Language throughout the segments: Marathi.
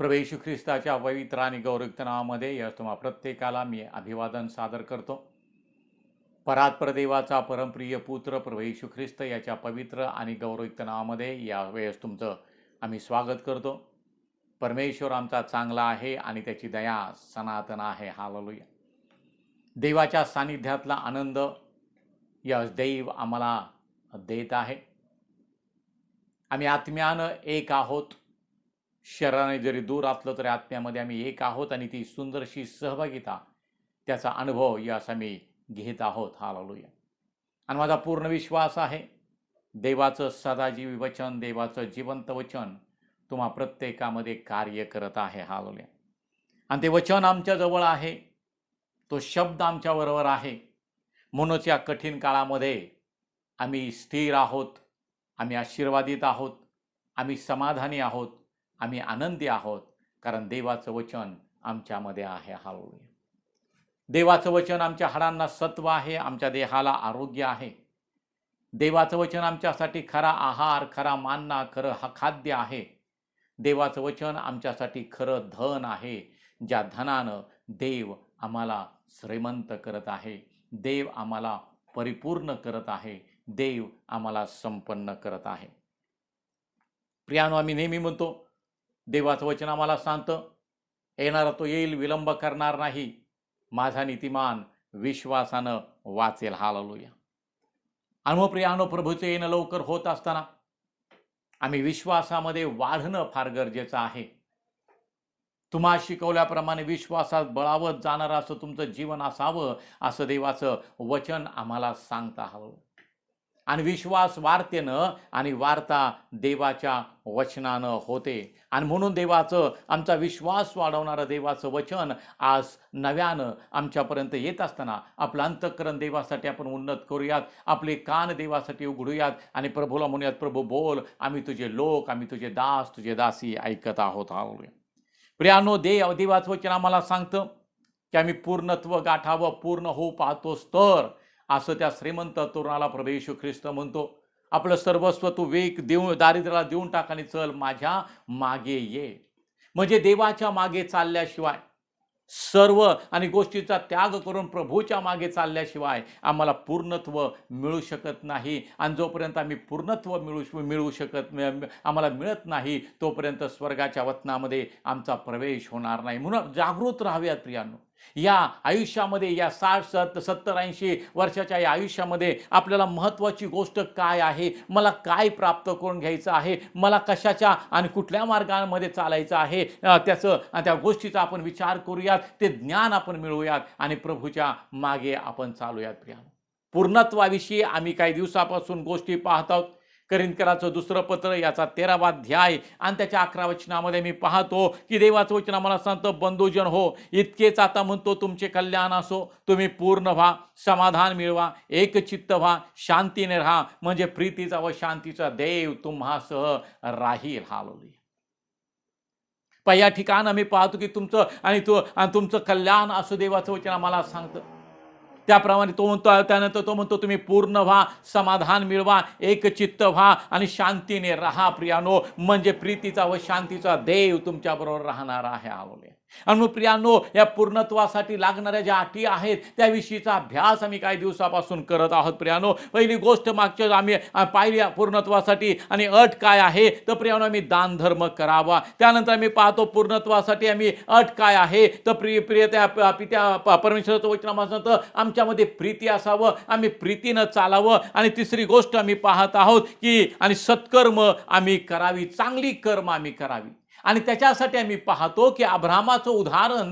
प्रभू येशू ख्रिस्ताच्या पवित्र आणि गौरवयुक्त नावामध्ये या तुम्हा प्रत्येकाला मी अभिवादन सादर करतो. परात्पर देवाचा परमप्रिय पुत्र प्रभू येशू ख्रिस्त याच्या पवित्र आणि गौरवयुक्त नावामध्ये या वेळेस तुमचं आम्ही स्वागत करतो. परमेश्वर आमचा चांगला आहे आणि त्याची दया सनातन आहे. हालेलुया. देवाच्या सानिध्यातला आनंद या देव आम्हाला देत आहे. आम्ही आत्म्यानं एक आहोत. शरीराने जरी दूर असलं तरी आत्म्यामध्ये आम्ही एक आहोत आणि ती सुंदरशी सहभागिता त्याचा अनुभव यास आम्ही घेत आहोत. हालेलुया. आणि माझा पूर्ण विश्वास आहे देवाचं सदाजीवी वचन, देवाचं जिवंत वचन तुम्हा प्रत्येकामध्ये कार्य करत आहे. हालेलुया. आणि ते वचन आमच्या जवळ आहे, तो शब्द आमच्या बरोबर आहे. म्हणूनच या कठीण काळामध्ये आम्ही स्थिर आहोत, आम्ही आशीर्वादित आहोत, आम्ही समाधानी आहोत, आम्ही आनंदी आहोत, कारण देवाचं वचन आमच्यामध्ये आहे. हालेलुया. देवाचं वचन आमच्या हाडांना सत्व आहे, आमच्या देहाला आरोग्य आहे. देवाचं वचन आमच्यासाठी खरा आहार, खरा मानना, खरं हा खाद्य आहे. देवाचं वचन आमच्यासाठी खरं धन आहे, ज्या धनानं देव आम्हाला श्रीमंत करत आहे, देव आम्हाला परिपूर्ण करत आहे, देव आम्हाला संपन्न करत आहे. प्रियानो, आम्ही नेहमी म्हणतो देवाचं वचन आम्हाला सांगतं, येणारा तो येईल, विलंब करणार नाही. माझा नीतिमान विश्वासानं वाचेल. हालेलुया. आणि मग प्रियानो, प्रभूचे येणं लवकर होत असताना आम्ही विश्वासामध्ये वाढणं फार गरजेचं आहे. तुम्हा शिकवल्याप्रमाणे विश्वासात बळावत जाणारं असं तुमचं जीवन असावं, असं देवाचं वचन आम्हाला सांगता हवं. आणि विश्वास वार्तेनं आणि वार्ता देवाच्या वचनानं होते. आणि म्हणून देवाचं, आमचा विश्वास वाढवणारं देवाचं वचन आज नव्यानं आमच्यापर्यंत येत असताना आपलं अंतःकरण देवासाठी आपण उन्नत करूयात, आपले कान देवासाठी उघडूयात आणि प्रभूला म्हणूयात, प्रभू बोल, आम्ही तुझे लोक, आम्ही तुझे दास, तुझे दासी ऐकत आहोत. हालेलुया. प्रियानो, देवाचं वचन आम्हाला सांगतं की आम्ही पूर्णत्व गाठावं, पूर्ण होऊ पाहतोस तर, असं त्या श्रीमंत तरुणाला प्रभू येशू ख्रिस्त म्हणतो, आपलं सर्वस्व तू देऊन दारिद्र्याला देऊन टाक आणि चल माझ्या मागे ये. म्हणजे देवाच्या मागे चालल्याशिवाय, सर्व आणि गोष्टीचा त्याग करून प्रभूच्या मागे चालल्याशिवाय आम्हाला पूर्णत्व मिळू शकत नाही. आणि जोपर्यंत आम्ही पूर्णत्व आम्हाला मिळत नाही, तोपर्यंत स्वर्गाच्या वतनामध्ये आमचा प्रवेश होणार नाही. म्हणून जागृत राहाव्यात प्रियांनो. या आयुष्यामध्ये, या 60, 70, 80 वर्षाच्या या आयुष्यामध्ये आपल्याला महत्त्वाची गोष्ट काय आहे, मला काय प्राप्त करून घ्यायचं आहे, मला कशाच्या आणि कुठल्या मार्गामध्ये चालायचं आहे, त्या गोष्टीचा आपण विचार करूयात, ते ज्ञान आपण मिळवूयात आणि प्रभूच्या मागे आपण चालूयात. प्रियानो, पूर्णत्वाविषयी आम्ही काही दिवसापासून गोष्टी पाहत आहोत. करिंथकराचं दुसरं पत्र याचा 13वा अध्याय आणि त्याच्या 11 वचनामध्ये मी पाहतो की देवाचं वचन आम्हाला सांगतं, बंधुजन हो, इतकेच आता म्हणतो तुमचे कल्याण असो, तुम्ही पूर्ण व्हा, समाधान मिळवा, एकचित्त व्हा, शांतीने राहा, म्हणजे प्रीतीचा व शांतीचा देव तुम्हासह राहील. हालेलुया. पहिल्या ठिकाण आम्ही पाहतो की तुमचं कल्याण असो, देवाचं वचन आम्हाला सांगतं. त्याप्रमाणे त्यानंतर तो म्हणतो तुम्ही पूर्ण व्हा, समाधान मिळवा, एकचित्त व्हा आणि शांतीने राहा. प्रियानो, म्हणजे प्रीतीचा व शांतीचा देव तुमच्याबरोबर राहणार आहे. हालेलुया. आणि मग प्रियानो, या पूर्णत्वासाठी लागणाऱ्या ज्या अटी आहेत त्याविषयीचा अभ्यास आम्ही काही दिवसापासून करत आहोत. प्रियानो, पहिली गोष्ट मागच्या आम्ही पाहिली पूर्णत्वासाठी आणि अट काय आहे, तर प्रियानो आम्ही दान धर्म करावा. त्यानंतर आम्ही पाहतो पूर्णत्वासाठी आम्ही अट काय आहे, तर पित्या परमेश्वराचं वचन आमच्यामध्ये प्रीती असावं, आम्ही प्रीतीनं चालावं. आणि तिसरी गोष्ट आम्ही पाहत आहोत की आणि सत्कर्म आम्ही करावी, चांगली कर्म आम्ही करावी. आणि त्याच्यासाठी आम्ही पाहतो की अब्राहामाचं उदाहरण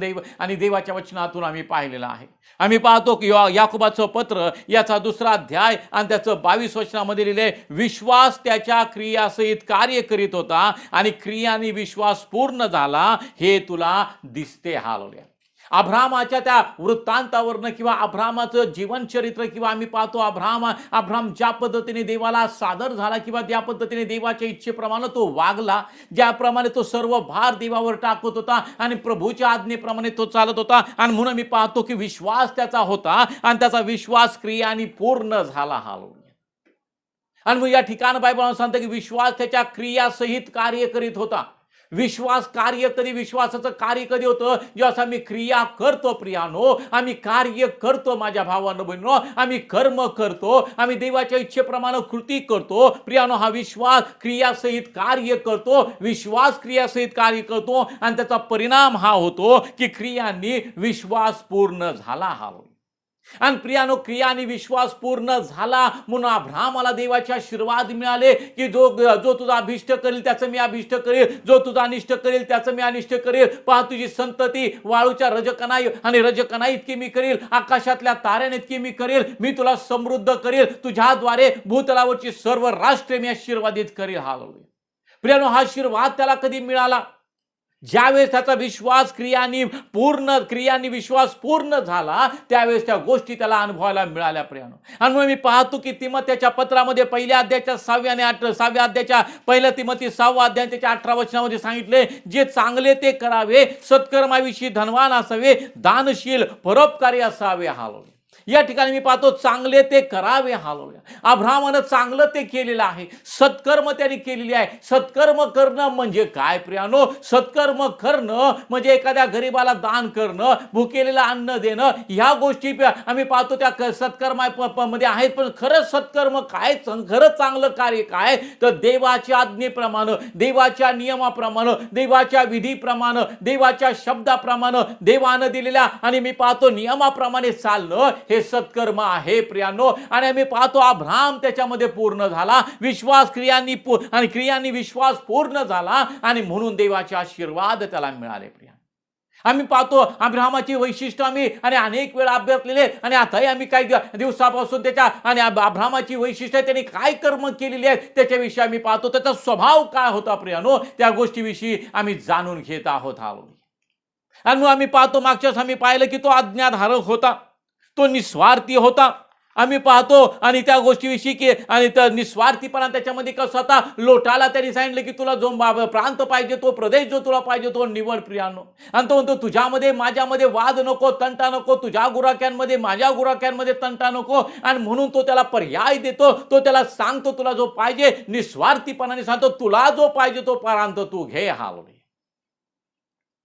देवाच्या वचनातून आम्ही पाहिलेलं आहे. आम्ही पाहतो की याकोबाचं पत्र याचा 2रा अध्याय आणि त्याचं 22 वचनामध्ये लिहिले, विश्वास त्याच्या क्रियासहित कार्य करीत होता आणि क्रियाने विश्वास पूर्ण झाला, हे तुला दिसते. हालेलुया. अब्राहामाच्या त्या वृत्तांतावरनं किंवा अब्राहामाचं जीवनचरित्र किंवा आम्ही पाहतो अब्राहाम ज्या पद्धतीने देवाला सादर झाला किंवा ज्या पद्धतीने देवाच्या इच्छेप्रमाणे तो वागला, ज्याप्रमाणे तो सर्व भार देवावर टाकत होता आणि प्रभूच्या आज्ञेप्रमाणे तो चालत होता. आणि म्हणून मी पाहतो की विश्वास त्याचा होता आणि त्याचा विश्वास क्रियाने पूर्ण झाला. हालेलुया. आणि मग या ठिकाणी बायबल सांगतं की विश्वास त्याच्या क्रियासहित कार्य करीत होता. विश्वास कार्य कधी, विश्वासाचं कार्य कधी होतं, जेव्हा आम्ही क्रिया करतो प्रियानो, आम्ही कार्य करतो माझ्या भावांनो बहिणीनो, आम्ही कर्म करतो, आम्ही देवाच्या इच्छेप्रमाणे कृती करतो प्रियानो. हा विश्वास क्रियासहित कार्य करतो, विश्वास क्रियासहित कार्य करतो आणि त्याचा परिणाम हा होतो की क्रियांनी विश्वास पूर्ण झाला. हा आणि प्रियानो, क्रिया आणि विश्वास पूर्ण झाला म्हणून अब्राहामाला देवाचे आशीर्वाद मिळाले की जो तुझा अभिष्ट करेल त्याचं मी अभिष्ट करेल, जो तुझा अनिष्ट करेल त्याचं मी अनिष्ट करेल. पहा, तुझी संतती वाळूच्या रजकणा आणि रजकणा इतकी मी करेल, आकाशातल्या ताऱ्याने इतकी मी करेल, मी तुला समृद्ध करेल, तुझ्याद्वारे भूतलावरची सर्व राष्ट्रे मी आशीर्वादित करेल. हालेलुया. प्रियानो, हा आशीर्वाद त्याला कधी मिळाला? ज्यावेळेस त्याचा विश्वास क्रियांनी विश्वास पूर्ण झाला, त्यावेळेस त्या गोष्टी त्याला अनुभवायला मिळाल्या प्रियानो. आणि मग मी पाहतो की तिमोथेच्या पत्रामध्ये पहिल्या अध्यायाच्या 6व्या अध्यायाच्या पहिल्या तिमोथी 6व्या अध्याय त्याच्या 18 वचनामध्ये सांगितले, जे चांगले ते करावे, सत्कर्माविषयी धनवान असावे, दानशील परोपकारी असावे. हालेलुया. या ठिकाणी मी पाहतो चांगले ते करावे. हालेलुया. अब्राहामानं चांगलं ते केलेलं आहे, सत्कर्म त्यांनी केलेली आहे. सत्कर्म करणं म्हणजे काय प्रियानो? सत्कर्म करणं म्हणजे एखाद्या गरीबाला दान करणं, भुकेलेला अन्न देणं, ह्या गोष्टी आम्ही पाहतो त्या सत्कर्मामध्ये आहेत. पण खरं सत्कर्म काय, खरं चांगलं कार्य काय, तर देवाच्या आज्ञेप्रमाणे, देवाच्या नियमाप्रमाणे, देवाच्या विधीप्रमाणे, देवाच्या शब्दाप्रमाणे, देवानं दिलेल्या आणि मी पाहतो नियमाप्रमाणे चालणं, हे सत्कर्म आहे प्रियानो. आणि आम्ही पाहतो अब्राहाम त्याच्यामध्ये पूर्ण झाला, विश्वास क्रियांनी विश्वास पूर्ण झाला आणि म्हणून देवाचे आशीर्वाद त्याला मिळाले. प्रिया, आम्ही पाहतो अब्राहामाची वैशिष्ट्य आम्ही आणि अनेक वेळा अभ्यासलेले आणि आताही आम्ही काही दिवसापासून त्याच्या आणि अब्राहामाची वैशिष्ट्य त्यांनी काय कर्म केलेली आहेत त्याच्याविषयी आम्ही पाहतो. त्याचा स्वभाव काय होता प्रियानो, त्या गोष्टीविषयी आम्ही जाणून घेत आहोत. आणि आम्ही पाहतो मागच्याच आम्ही पाहिलं की तो आज्ञाधारक होता, तो निस्वार्थी होता. आम्ही पाहतो आणि त्या गोष्टीविषयी की आणि निस्वार्थीपणा त्याच्यामध्ये कसं होता. लोटाला त्यांनी सांगितलं की तुला जो प्रांत पाहिजे, तो प्रदेश जो तुला पाहिजे तो निवड प्रियानो. आणि तो म्हणतो तुझ्यामध्ये माझ्यामध्ये वाद नको, तंटा नको, तुझ्या गुराख्यांमध्ये माझ्या गुराख्यांमध्ये तंटा नको. आणि म्हणून तो त्याला पर्याय देतो, तो त्याला सांगतो तुला जो पाहिजे, निस्वार्थीपणाने सांगतो तुला जो पाहिजे तो प्रांत तू घे. हालेलुया.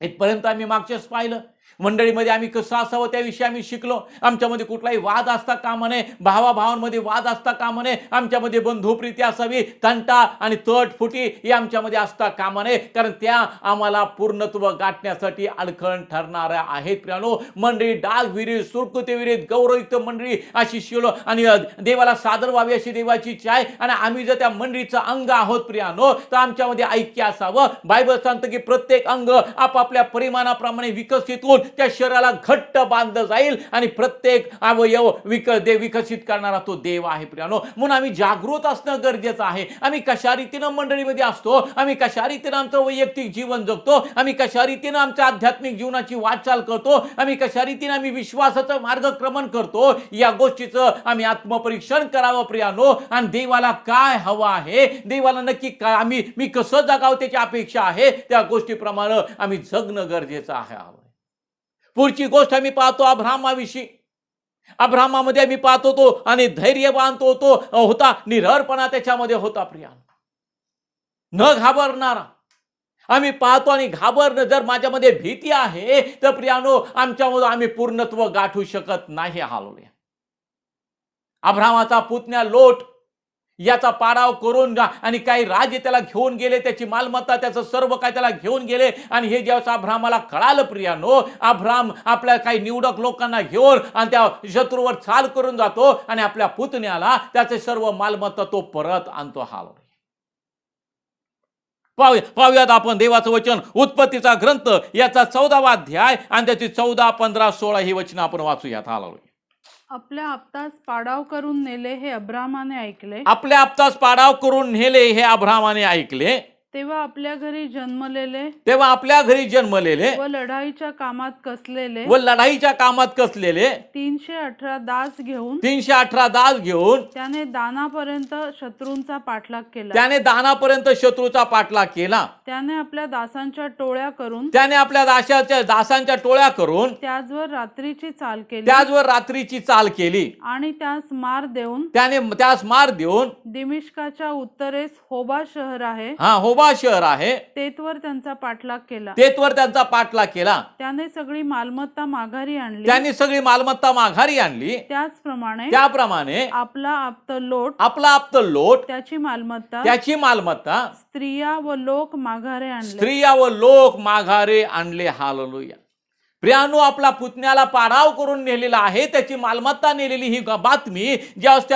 इथपर्यंत आम्ही मागच्याच पाहिलं. मंडळीमध्ये आम्ही कसं असावं त्याविषयी आम्ही शिकलो. आमच्यामध्ये कुठलाही वाद असता कामा नये, भावाभावांमध्ये वाद असता कामा नये, आमच्यामध्ये बंधुप्रीती असावी, तंटा आणि तटफुटी ही आमच्यामध्ये असता कामा नये, कारण त्या आम्हाला पूर्णत्व गाठण्यासाठी अडखण ठरणाऱ्या आहेत. प्रियानो, मंडळी डाग विरीत, सुरकुते विरीत, गौरवयुक्त मंडळी अशी शिलो आणि देवाला सादर व्हावी अशी देवाची इच्छा आहे. आणि आम्ही जर त्या मंडळीचं अंग आहोत प्रियानो, तर आमच्यामध्ये ऐक्य असावं. बायबल सांगतं की प्रत्येक अंग आपापल्या परिमाणाप्रमाणे विकसित होऊन त्या शरीराला घट्ट बांधलं जाईल आणि प्रत्येक अवयव विकसित करणारा तो देव आहे प्रियानो. म्हणून आम्ही जागृत असणं गरजेचं आहे. आम्ही कशा रीतीनं मंडळीमध्ये असतो, आम्ही कशा रीतीनं आमचं वैयक्तिक जीवन जगतो, आम्ही कशा रीतीनं आमच्या आध्यात्मिक जीवनाची वाटचाल करतो, आम्ही कशा रीतीनं आम्ही विश्वासाचं मार्गक्रमण करतो, या गोष्टीचं आम्ही आत्मपरीक्षण करावं प्रियानो. आणि देवाला काय हवं आहे, देवाला नक्की काय मी कसं जगावं त्याची अपेक्षा आहे, त्या गोष्टीप्रमाणे आम्ही जगणं गरजेचं आहे. पुढची गोष्ट आम्ही पाहतो अब्राहामाविषयी. अब्राहामामध्ये आम्ही पाहतो तो आणि धैर्यवान तो होता, निरळपणा त्याच्यामध्ये होता प्रिया, न घाबरणारा. आम्ही पाहतो आणि घाबरणं, जर माझ्यामध्ये भीती आहे तर प्रियानो आमच्यामध्ये आम्ही पूर्णत्व गाठू शकत नाही. हालेलुया. अब्राहामाचा पुतण्या लोट याचा पाडाव करून आणि काही राजे त्याला घेऊन गेले, त्याची मालमत्ता त्याचं सर्व काय त्याला घेऊन गेले. आणि हे जेव्हा अब्राहामाला कळालं प्रियानो, अब्राहाम आपल्या काही निवडक लोकांना घेऊन आणि त्या शत्रूवर चाल करून जातो आणि आपल्या पुतण्याला त्याचे सर्व मालमत्ता तो परत आणतो. हालेलुया. पाहूयात आपण देवाचं वचन, उत्पत्तीचा ग्रंथ याचा 14वा अध्याय आणि त्याची 14, 15, 16 ही वचन आपण वाचूयात. हालेलुया. आपल्या आपतास पाडाव करून नेले हे अब्राहामाने ऐकले. आपल्या आपतास पाडाव करून नेले हे अब्राहामाने ऐकले. तेव्हा आपल्या घरी जन्मलेले व लढाईच्या कामात कसलेले 318 दास घेऊन त्याने दानापर्यंत शत्रूंचा पाठलाग केला. त्याने आपल्या दासांच्या टोळ्या करून त्याचवर रात्रीची चाल केली आणि त्यास मार देऊन दिमिश्काच्या उत्तरेस होबा तेजोवा शहर आहे, तेथवर त्यांचा पाठलाग केला. तेथवर त्यांचा पाठलाग केला. त्याने सगळी मालमत्ता माघारी आणली. त्यांनी सगळी मालमत्ता माघारी आणली. त्याप्रमाणे आपला आप्त लोट त्याची मालमत्ता स्त्रिया व लोक माघारे आणले. हालेलुया. प्रियानो, आपला पुतण्याला पाडाव करून नेलेला आहे, त्याची मालमत्ता नेलेली ही बातमी ज्यावेळेस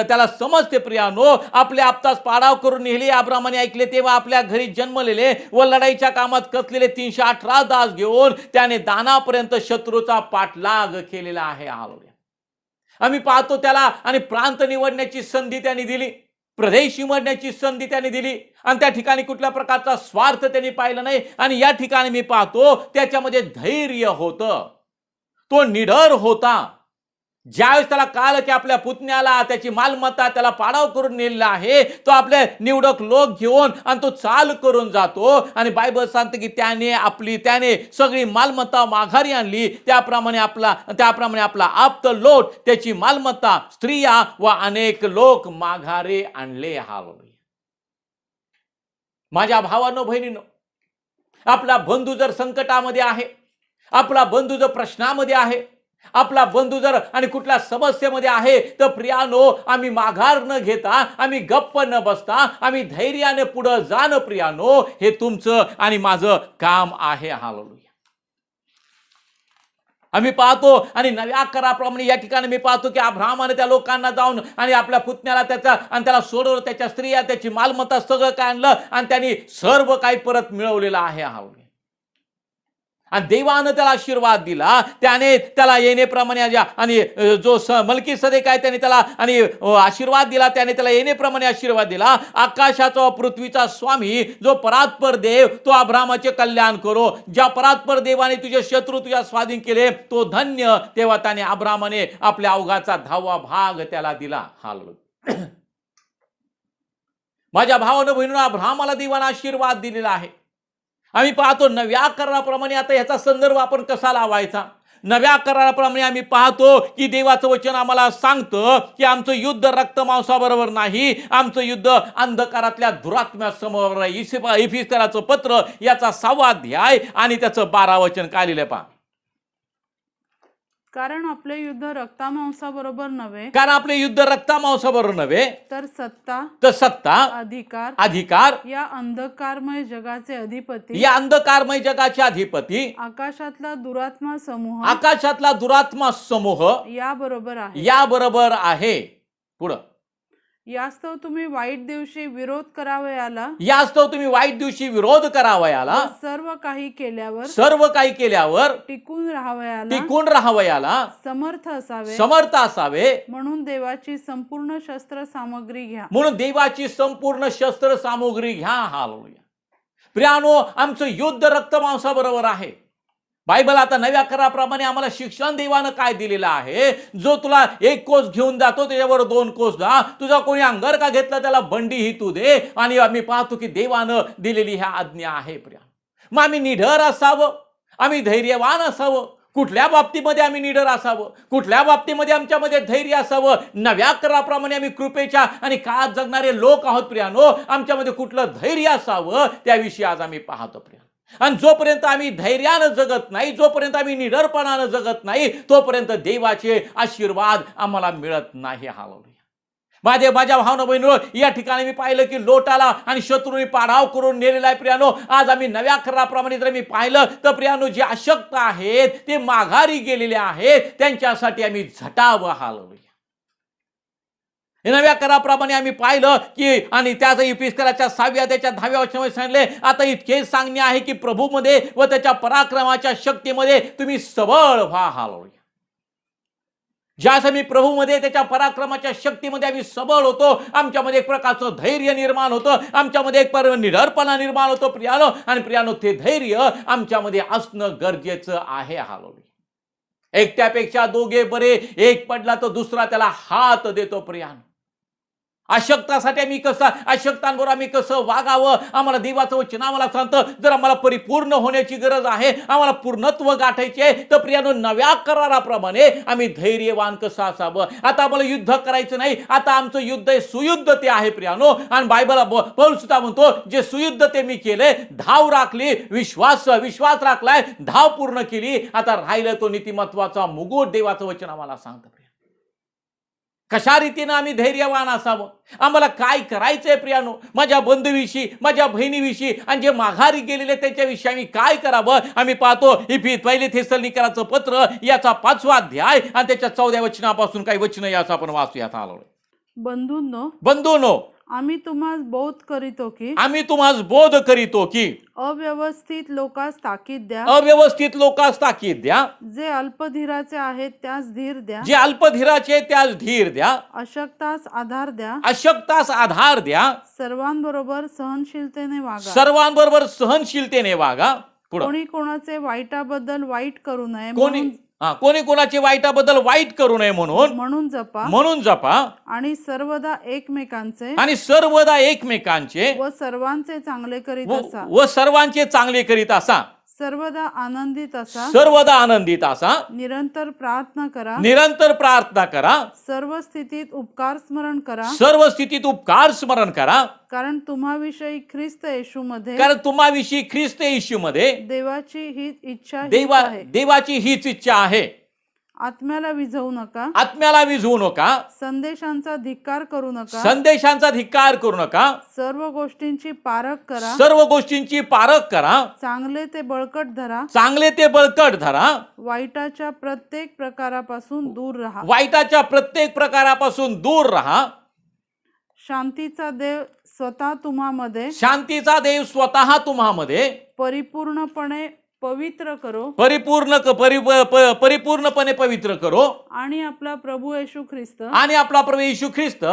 त्याला समजते, प्रियानो आपल्या आपताच पाडाव करून नेले अब्रामाने ऐकले, तेव्हा आपल्या घरी जन्मलेले व लढाईच्या कामात कसलेले 318 दास घेऊन त्याने दानापर्यंत शत्रूचा पाठलाग केलेला आहे. हालेलुया. आम्ही पाहतो त्याला आणि प्रांत निवडण्याची संधी त्यांनी दिली, प्रदेश निवडण्याची संधी त्यांनी दिली, आणि त्या ठिकाणी कुठल्या प्रकारचा स्वार्थ त्यांनी पाहिला नाही. आणि या ठिकाणी मी पाहतो त्याच्यामध्ये धैर्य होतं, तो निडर होता. ज्यावेळेस त्याला कळलं की आपल्या पुतण्याला त्याची मालमत्ता त्याला पाडाव करून नेलेला आहे, तो आपले निवडक लोक घेऊन आणि तो चाल करून जातो. आणि बायबल सांगते की त्याने सगळी मालमत्ता माघारी आणली. त्याप्रमाणे आपला आप्त लोट त्याची मालमत्ता स्त्रिया व अनेक लोक माघारे आणले. हालेलुया. माझ्या भावांनो, बहिणींनो, आपला बंधू जर संकटामध्ये आहे, आपला बंधू जर प्रश्नामध्ये आहे, आपला बंधू जर आणि कुठल्या समस्येमध्ये आहे, तर प्रियानो आम्ही माघार न घेता, आम्ही गप्प न बसता, आम्ही धैर्याने पुढे जाणं, प्रियानो हे तुमचं आणि माझं काम आहे. हालेलुया. आम्ही पाहतो आणि नव्या कराराप्रमाणे या ठिकाणी मी पाहतो की अब्राहामाने त्या लोकांना जाऊन आणि आपल्या पुतण्याला त्याला सोडवलं, त्याच्या स्त्रिया त्याची मालमत्ता सगळं काय आणलं आणि त्यांनी सर्व काही परत मिळवलेलं आहे. हालेलुया. आणि देवानं त्याला आशीर्वाद दिला, त्याने त्याला येण्याप्रमाणे आणि जो मलकीसदेक आहे त्याने त्याला आणि आशीर्वाद दिला, त्याने त्याला येण्याप्रमाणे आशीर्वाद दिला. आकाशाचा व पृथ्वीचा स्वामी जो परात्पर देव, तो अब्राहामाचे कल्याण करो. ज्या परात्पर देवाने तुझे शत्रू तुझ्या स्वाधीन केले तो धन्य. तेव्हा त्याने अब्राहामाने आपल्या अवघाचा 10वा भाग त्याला दिला. हालेलुया. माझ्या भावानं बहिणीनं अब्राहामाला देवाने आशीर्वाद दिलेला आहे. आम्ही पाहतो नव्या कराराप्रमाणे, आता याचा संदर्भ आपण कसा लावायचा? नव्या कराराप्रमाणे आम्ही पाहतो की देवाचं वचन आम्हाला सांगतं की आमचं युद्ध रक्तमांसाबरोबर नाही, आमचं युद्ध अंधकारातल्या दुरात्म्यासमोर आहे. इफिसराचं पत्र याचा 6वा अध्याय आणि त्याचं 12 वचन काय लिहिलं पहा. कारण आपले युद्ध रक्तामांसाबरोबर नव्हे, तर सत्ता, अधिकार या अंधकारमय जगाचे अधिपती, आकाशातला दुरात्मा समूह याबरोबर आहे. पुढं, यास्तव तुम्ही वाईट दिवशी विरोध करावयाला सर्व काही केल्यावर टिकून राहावयाला समर्थ असावे म्हणून देवाची संपूर्ण शस्त्र सामग्री घ्या. हालेलुया. प्रियानो, आमचं युद्ध रक्तमांसाबरोबर आहे. बायबल आता नव्या कराराप्रमाणे आम्हाला शिक्षण देवानं काय दिलेलं आहे? जो तुला 1 कोस घेऊन जातो त्याच्यावर 2 कोस दा, तुझा कोणी अंगार का घेतला त्याला बंडी ही तू दे. आणि आम्ही पाहतो की देवानं दिलेली ह्या आज्ञा आहे. प्रिया, मग आम्ही निडर असावं, आम्ही धैर्यवान असावं. कुठल्या बाबतीमध्ये आम्ही निडर असावं, कुठल्या बाबतीमध्ये आमच्यामध्ये धैर्य असावं? नव्या कराराप्रमाणे आम्ही कृपेच्या आणि काळात जगणारे लोक आहोत. प्रियानो, आमच्यामध्ये कुठलं धैर्य असावं त्याविषयी आज आम्ही पाहतो. प्रिया, आणि जोपर्यंत आम्ही धैर्यानं जगत नाही, जोपर्यंत आम्ही निडरपणानं जगत नाही, तोपर्यंत देवाचे आशीर्वाद आम्हाला मिळत नाही. हालेलुया. माझ्या भावना बहिणींनो, या ठिकाणी मी पाहिलं की लोटाला आणि शत्रूंनी पाडाव करून नेलेला आहे. प्रियानो, आज आम्ही नव्या कराराप्रमाणे जर मी पाहिलं तर प्रियानो, जे अशक्त आहेत ते माघारी गेलेले आहेत, त्यांच्यासाठी आम्ही झटावं. हालेलुया. नव्या कराराप्रमाणे आम्ही पाहिलं की आणि त्याचा इफिसराच्या 6व्या अध्यायाच्या 10व्या वचनामध्ये सांगितले, आता इतके सांगणे आहे की प्रभूमध्ये व त्याच्या पराक्रमाच्या शक्तीमध्ये तुम्ही सबळ व्हा. हालेलुया. ज्यास आम्ही प्रभूमध्ये त्याच्या पराक्रमाच्या शक्तीमध्ये आम्ही सबळ होतो, आमच्यामध्ये एक प्रकारचं धैर्य निर्माण होतं, आमच्यामध्ये एक निडरपणा निर्माण होतो. प्रियानो, ते धैर्य आमच्यामध्ये असणं गरजेचं आहे. हालेलुया. एकट्यापेक्षा दोघे बरे, एक पडला तर दुसरा त्याला हात देतो. प्रियानो, अशक्तासाठी आम्ही कसं, अशक्तांबरोबर आम्ही कसं वागावं, आम्हाला देवाचं वचन आम्हाला सांगतं. जर आम्हाला परिपूर्ण होण्याची गरज आहे, आम्हाला पूर्णत्व गाठायचे आहे, तर प्रियानो नव्या कराराप्रमाणे आम्ही धैर्यवान कसं असावं. आता आम्हाला युद्ध करायचं नाही, आता आमचं युद्ध आहे, सुयुद्ध ते आहे प्रियानो. आणि बायबल पौल सुद्धा म्हणतो, जे सुयुद्ध ते मी केले, धाव राखली, विश्वास राखलाय, धाव पूर्ण केली, आता राहिलं तो नीतिमत्वाचा मुकुट. देवाचं वचन आम्हाला सांगतं. कशा रीतीनं आम्ही धैर्यवान असावं, आम्हाला काय करायचंय प्रियानो, माझ्या बंधूविषयी, माझ्या बहिणीविषयी आणि जे माघारी गेलेले त्याच्याविषयी आम्ही काय करावं. आम्ही पाहतो पहिले थेसलोनिकराचं पत्र याचा 5वा अध्याय आणि त्याच्या 14व्या वचनापासून काही वचन याचं आपण वाचूयात आलो. बंधूंनो, आम्ही तुम्हाला बोध करीतो की अव्यवस्थित लोकांस ताकीद द्या, जे अल्पधीराचे आहेत त्यास धीर द्या, अशक्तास आधार द्या, सर्वांबरोबर सहनशीलतेने वागा. कोणी कोणाचे वाईटाबद्दल वाईट करू नये कोणी कोणाची वाईटाबद्दल वाईट करू नये म्हणून जपा आणि सर्वदा एकमेकांचे व सर्वांचे चांगले करीत असा, सर्वदा आनंदित असा, निरंतर प्रार्थना करा, सर्व स्थितीत उपकार स्मरण करा, कारण तुम्हाविषयी ख्रिस्त येशूमध्ये देवाची हीच इच्छा आहे. आत्म्याला विझवू नका, संदेशांचा धिक्कार करू नका, सर्व गोष्टींची पारख करा, चांगले ते बळकट धरा, वाईटाच्या प्रत्येक प्रकारापासून दूर राहा. शांतीचा देव स्वतः तुम्हामध्ये परिपूर्णपणे पवित्र करो आणि आपला प्रभू येशू ख्रिस्त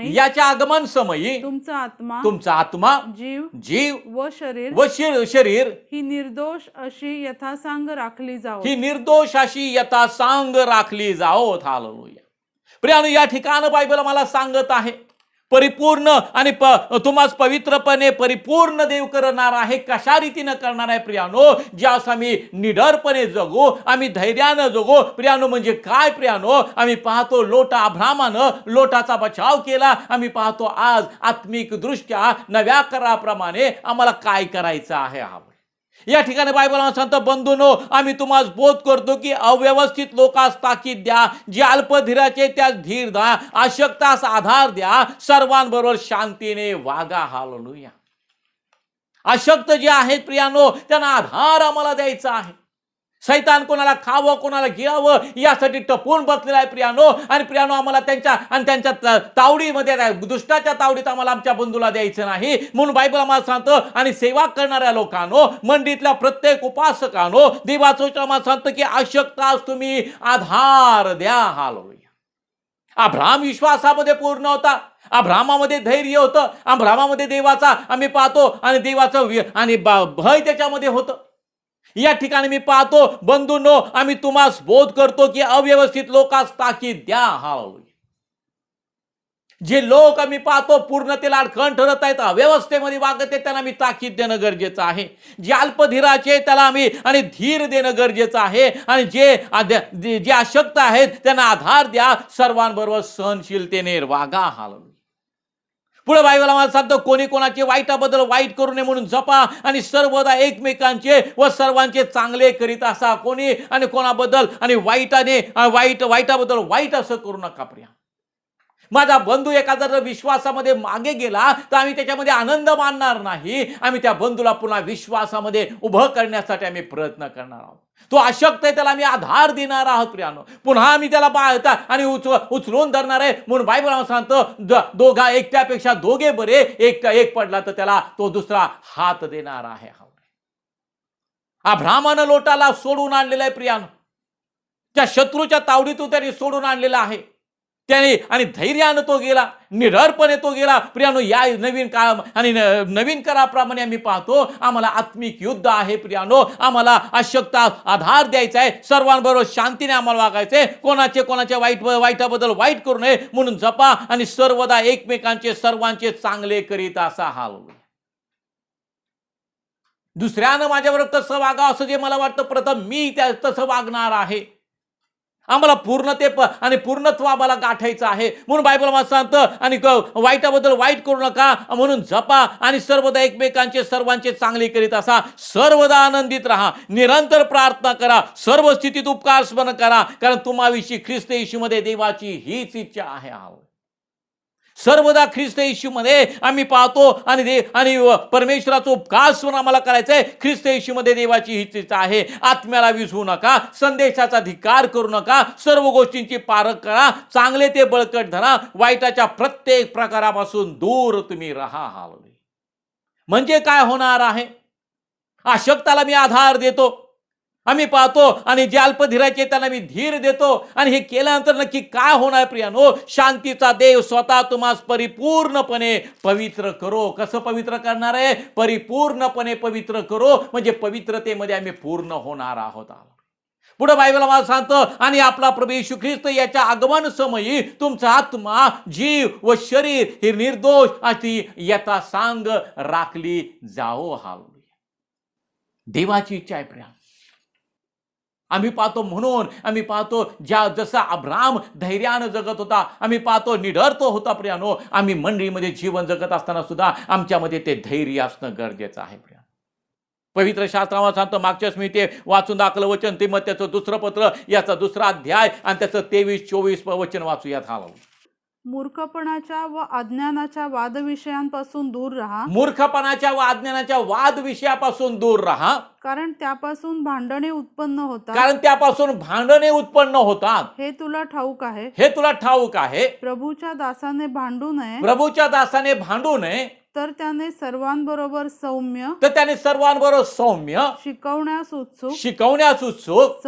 याच्या आगमन समयी तुमचा आत्मा जीव व शरीर ही निर्दोष अशी यथासांग राखली जाओ. हालेलुया. प्रियानो, या ठिकाणी बायबल मला सांगत आहे, परिपूर्ण आणि तुम्हाला पवित्रपणे परिपूर्ण देव करणार आहे. कशा रीतीनं करणार आहे प्रियानो, ज्यास आम्ही निडरपणे जगू, आम्ही धैर्यानं जगू. प्रियानो, म्हणजे काय प्रियानो, आम्ही पाहतो अब्रामानं लोटाचा बचाव केला. आम्ही पाहतो आज आत्मिक दृष्ट्या नव्या कराराप्रमाणे आम्हाला काय करायचं आहे. या ठिकाणी बायबल सांगतं, बंधूंनो, आम्ही तुम्हाला बोध करतो की अव्यवस्थित लोकांस ताकीद द्या, जे अल्पधीराचे त्यास धीर द्या, अशक्तास आधार द्या, सर्वांबरोबर शांतीने वागा. हालेलुया. अशक्त जे आहेत प्रियानो, त्यांना आधार आम्हाला द्यायचा आहे. सैतान कोणाला खावं, कोणाला गिळावं यासाठी टपून बसलेला आहे प्रियानो. आणि प्रियानो, आम्हाला त्यांच्या तावडीमध्ये, दुष्टाच्या तावडीत आम्हाला आमच्या बंधूला द्यायचं नाही. म्हणून बायबल आम्हाला सांगतं, आणि सेवा करणाऱ्या लोकांनो, मंडळीतल्या प्रत्येक उपासकांनो, देवाचं आम्हाला सांगतं की अशक्तास तुम्ही आधार द्या. हालेलुया. अब्राम विश्वासामध्ये पूर्ण होता, अब्रामामध्ये धैर्य होतं, अब्रामामध्ये देवाचा आम्ही पाहतो आणि देवाचं आणि भय त्याच्यामध्ये होतं. या ठिकाणी मी पाहतो, बंधूंनो, आम्ही तुम्हाला बोध करतो की अव्यवस्थित लोकांस ताकीद द्या. हालेलुया. जे लोक आम्ही पाहतो पूर्णतेला अडखण ठरत आहेत, अव्यवस्थेमध्ये वागत आहेत, त्यांना आम्ही ताकीद देणं गरजेचं आहे. जे अल्पधीराचे त्याला आम्ही आणि धीर देणं गरजेचं आहे. आणि जे अशक्त आहेत त्यांना आधार द्या, सर्वांबरोबर सहनशीलतेने वागा. हालेलुया. पुढे बायबल आम्हाला सांगतं, कोणी कोणाचे वाईटाबद्दल वाईट करू नये म्हणून जपा आणि सर्वदा एकमेकांचे व सर्वांचे चांगले करीत असा. कोणी आणि कोणाबद्दल आणि वाईटाबद्दल वाईट असं करू नका. प्रिया, माझा बंधू एखादा जर विश्वासामध्ये मागे गेला तर आम्ही त्याच्यामध्ये आनंद मानणार नाही. आम्ही त्या बंधूला पुन्हा विश्वासामध्ये उभं करण्यासाठी आम्ही प्रयत्न करणार आहोत. तो अशक्त आहे, त्याला आम्ही आधार देणार आहोत. प्रियानो, पुन्हा आम्ही त्याला पाहता आणि उचलून धरणार आहे. म्हणून बायबल सांगतं, एकट्यापेक्षा दोघे बरे, एक पडला तर त्याला तो दुसरा हात देणार आहे. अब्रामानं लोटाला सोडून आणलेला आहे प्रियानो, त्या शत्रूच्या तावडीतून त्यांनी सोडून आणलेला आहे. त्याने आणि धैर्यानं तो गेला, निडरपणे तो गेला. प्रियानो, या नवीन काळ आणि नवीन कराप्रमाणे आम्ही पाहतो आम्हाला आत्मिक युद्ध आहे. प्रियानो, आम्हाला अशक्त आधार द्यायचा आहे. सर्वांबरोबर शांतीने आम्हाला वागायचंय. कोणाच्या वाईटाबद्दल वाईट करू नये म्हणून जपा आणि सर्वदा एकमेकांचे सर्वांचे चांगले करीत असा हाल. दुसऱ्यानं माझ्याबरोबर कसं वागा असं जे मला वाटतं, प्रथम मी त्या तसं वागणार आहे. आम्हाला आणि पूर्णत्व आम्हाला गाठायचं आहे. म्हणून बायबल मला सांगतं आणि वाईटाबद्दल वाईट करू नका म्हणून जपा आणि सर्वदा एकमेकांचे सर्वांचे चांगले करीत असा. सर्वदा आनंदित राहा, निरंतर प्रार्थना करा, सर्व स्थितीत उपकार स्मरण करा, कारण तुम्हाविषयी ख्रिस्त येशूमध्ये देवाची हीच इच्छा आहे. सर्वदा ख्रिस्त येशूमध्ये आम्ही पाहतो आणि परमेश्वराचा उपकार स्मरण आम्हाला करायचंय. ख्रिस्त येशूमध्ये देवाची हीच इच्छा आहे. आत्म्याला विसरू नका, संदेशाचा धिक्कार करू नका, सर्व गोष्टींची पारख करा, चांगले ते बळकट धरा, वाईटाच्या प्रत्येक प्रकारापासून दूर तुम्ही राहा. म्हणजे काय होणार आहे? अशक्ताला मी आधार देतो, आम्ही पाहतो, आणि जे अल्पधीराचे त्यांना मी धीर देतो. आणि हे केल्यानंतर नक्की काय होणार प्रियानो? शांतीचा देव स्वतः तुम्हाला परिपूर्णपणे पवित्र करो. कसं पवित्र करणार आहे? परिपूर्णपणे पवित्र करो, म्हणजे पवित्रतेमध्ये आम्ही पूर्ण होणार आहोत. पुढे बायबल मला सांगतं, आणि आपला प्रभू येशू ख्रिस्त याच्या आगमन समयी तुमचा आत्मा, जीव व शरीर हे निर्दोष अशी यथा सांग राखली जाओ. देवाची इच्छा आहे प्रिया. आम्ही पाहतो, म्हणून आम्ही पाहतो जसा अब्राम धैर्यानं जगत होता, आम्ही पाहतो निडर तो होता प्रियानो. आम्ही मंडळीमध्ये जीवन जगत असताना सुद्धा आमच्यामध्ये ते धैर्य असणं गरजेचं आहे प्रिया. पवित्र शास्त्रामध्ये सांगतो, मागच्याच मी ते वाचून दाखलं वचन, ते मग त्याचं दुसरं पत्र याचा 2रा अध्याय आणि त्याचं 23-24 वचन वाचूयात. मूर्खपणाच्या व अज्ञानाच्या वादविषयांपासून दूर राहा. मूर्खपणाच्या व अज्ञानाच्या वाद विषयापासून दूर राहा, कारण त्यापासून भांडणे उत्पन्न होतात. हे तुला ठाऊक आहे. प्रभूच्या दासाने भांडू नये, तर त्याने सर्वांबरोबर सौम्य, शिकवण्यास उत्सुक,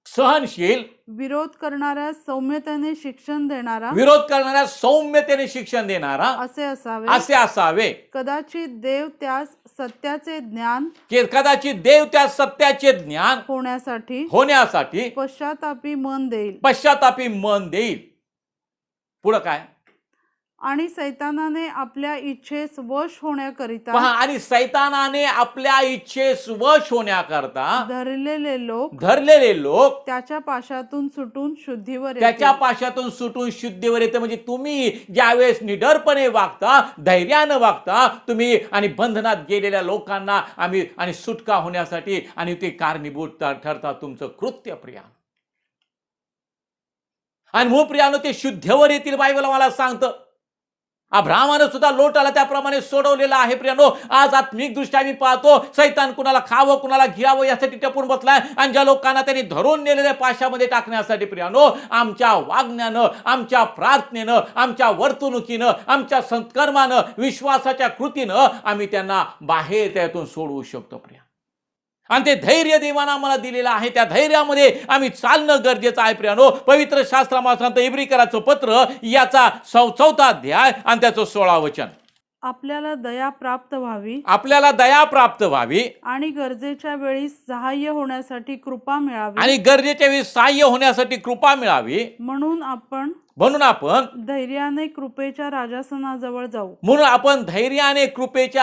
सहनशील, विरोध करणाऱ्या सौम्यतेने शिक्षण देणारा असे असावे. कदाचित देव त्यास सत्याचे ज्ञान होण्यासाठी पश्चातापी मन देईल. पुढं काय? आणि सैतानाने आपल्या इच्छेस वश होण्याकरिता धरलेले लोक त्याच्या पाशातून सुटून शुद्धीवर येते. म्हणजे तुम्ही ज्यावेळेस निडरपणे वागता, धैर्यानं वागता, तुम्ही आणि बंधनात गेलेल्या लोकांना आणि सुटका होण्यासाठी आणि ते कारणीभूत ठरतात तुमचं कृत्य प्रिया. आणि मग प्रियानो ते शुद्धीवर येतील. बायबल मला सांगतं, अब्राहामानं सुद्धा लोटाला त्याप्रमाणे सोडवलेला आहे प्रियानो. आज आत्मिक दृष्ट्या मी पाहतो, सैतान कुणाला खावं कुणाला घ्यावं यासाठी टपून बसलाय, आणि ज्या लोकांना त्यांनी धरून नेलेल्या पाशामध्ये टाकण्यासाठी प्रियानो, आमच्या वागण्यानं, आमच्या प्रार्थनेनं, आमच्या वर्तणुकीनं, आमच्या सत्कर्मानं, विश्वासाच्या कृतीनं आम्ही त्यांना बाहेर त्यातून सोडवू शकतो प्रिया. आणि ते धैर्य देवानं आम्हाला दिलेलं आहे. त्या धैर्यामध्ये आम्ही चालणं गरजेचं आहे प्रियानो. पवित्र शास्त्रामध्ये सांगतं, इब्रिकराचं पत्र याचा 4 अध्याय आणि त्याचं 16 वचन. आपल्याला दया प्राप्त व्हावी आणि गरजेच्या वेळी सहाय्य होण्यासाठी कृपा मिळावी. म्हणून आपण धैर्याने कृपेच्या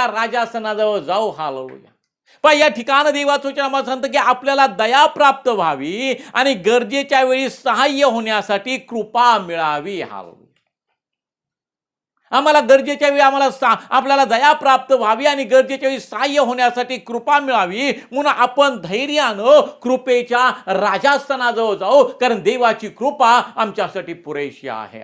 राजासनाजवळ जाऊ. हालेलुया. पण या ठिकाणी देवाचं वचन आम्हाला सांगतं की आपल्याला दया प्राप्त व्हावी आणि गरजेच्या वेळी सहाय्य होण्यासाठी कृपा मिळावी. आम्हाला गरजेच्या वेळी आपल्याला दया प्राप्त व्हावी आणि गरजेच्या वेळी सहाय्य होण्यासाठी कृपा मिळावी, म्हणून आपण धैर्यानं कृपेच्या राजास्थानाजवळ जाऊ, कारण देवाची कृपा आमच्यासाठी पुरेशी आहे.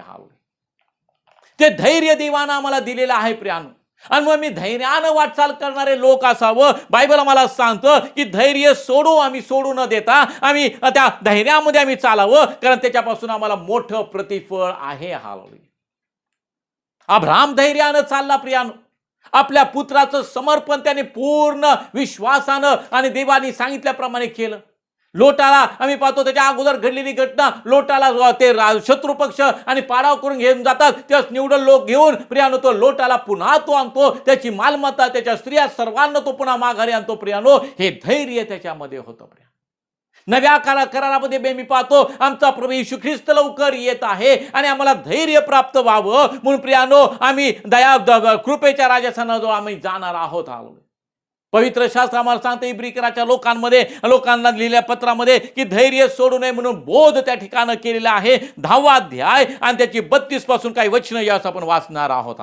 ते धैर्य देवानं आम्हाला दिलेलं आहे प्रियानो. आणि मग मी धैर्यानं वाटचाल करणारे लोक असावं. बायबल आम्हाला सांगतं की धैर्य सोडू न देता आम्ही त्या धैर्यामध्ये आम्ही चालावं, कारण त्याच्यापासून आम्हाला मोठं प्रतिफळ आहे. अब्राम धैर्यानं चालला प्रियानो. आपल्या पुत्राचं समर्पण त्याने पूर्ण विश्वासानं आणि देवाने सांगितल्याप्रमाणे केलं. लोटाला आम्ही पाहतो त्याच्या अगोदर घडलेली घटना, लोटाला ते शत्रू पक्ष आणि पाडाव करून घेऊन जातात. त्याच निवडल लोक घेऊन प्रियानो तो लोटाला पुन्हा तो आणतो, त्याची मालमत्ता, त्याच्या स्त्रिया सर्वांना तो पुन्हा माघारी आणतो. प्रियानो हे धैर्य त्याच्यामध्ये होतं. प्रिया नव्या करारामध्ये मी पाहतो आमचा प्रभू येशू ख्रिस्त लवकर येत आहे आणि आम्हाला धैर्य प्राप्त व्हावं म्हणून प्रियानो आम्ही कृपेच्या राजस्थानाजवळ आम्ही जाणार आहोत. पवित्र शास्त्र आम्हाला सांगतं इब्रिकराच्या लोकांना लिहिलेल्या पत्रामध्ये की धैर्य सोडू नये म्हणून बोध त्या ठिकाणी केलेला आहे. 10वा अध्याय आणि त्याची 32 पासून काही वचनं यास आपण वाचणार आहोत.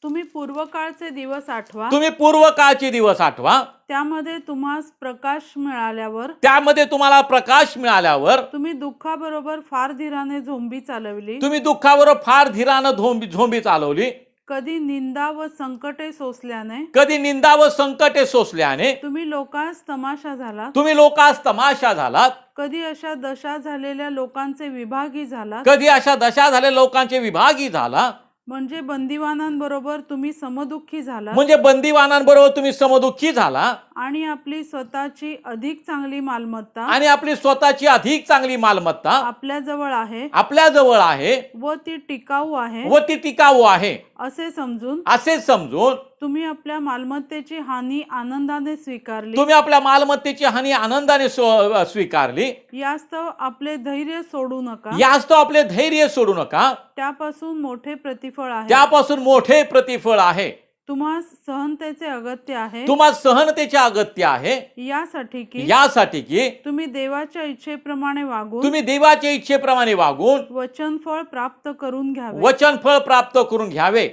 तुम्ही पूर्वकाळचे दिवस आठवा, तुम्ही पूर्वकाळचे दिवस आठवा, त्यामध्ये तुम्हास प्रकाश मिळाल्यावर, त्यामध्ये तुम्हाला प्रकाश मिळाल्यावर तुम्ही दुःखाबरोबर फार धीराने झोंबी चालवली, तुम्ही दुःखावर फार धीरानं झोंबी चालवली, कधी निंदा व संकटे सोसल्याने, कधी निंदा व संकटे सोसल्याने तुम्ही लोकांस तमाशा झालात, तुम्ही लोकांस तमाशा झालात, कधी अशा दशा झालेल्या लोकांचे विभागी झालात, कधी अशा दशा झालेल्या लोकांचे विभागी झाला, म्हणजे बंदिवानांबरोबर तुम्ही समदुःखी झाला, म्हणजे बंदिवानांबरोबर तुम्ही समदुःखी झाला आणि आपली स्वतःची अधिक चांगली मालमत्ता आणि आपली स्वतःची अधिक चांगली मालमत्ता आपल्या जवळ आहे आपल्या जवळ आहे व ती टिकाऊ आहे व ती टिकाऊ आहे असे समजून असे समजून तुम्ही आपल्या मालमत्तेची हानी आनंदाने स्वीकारली, तुम्ही आपल्या मालमत्तेची हानी आनंदाने स्वीकारली. यास्तव आपले धैर्य सोडू नका, यास्तव आपले धैर्य सोडू नका, त्यापासून मोठे प्रतिफळ आहे. त्यापासून मोठे प्रतिफळ आहे. तुम्हास सहनतेचे अगत्य आहे, तुम्हाला सहनतेचे अगत्य आहे यासाठी की तुम्ही देवाच्या इच्छेप्रमाणे वागून तुम्ही देवाच्या इच्छेप्रमाणे वागून वचनफळ प्राप्त करून घ्यावे. वचनफळ प्राप्त करून घ्यावे.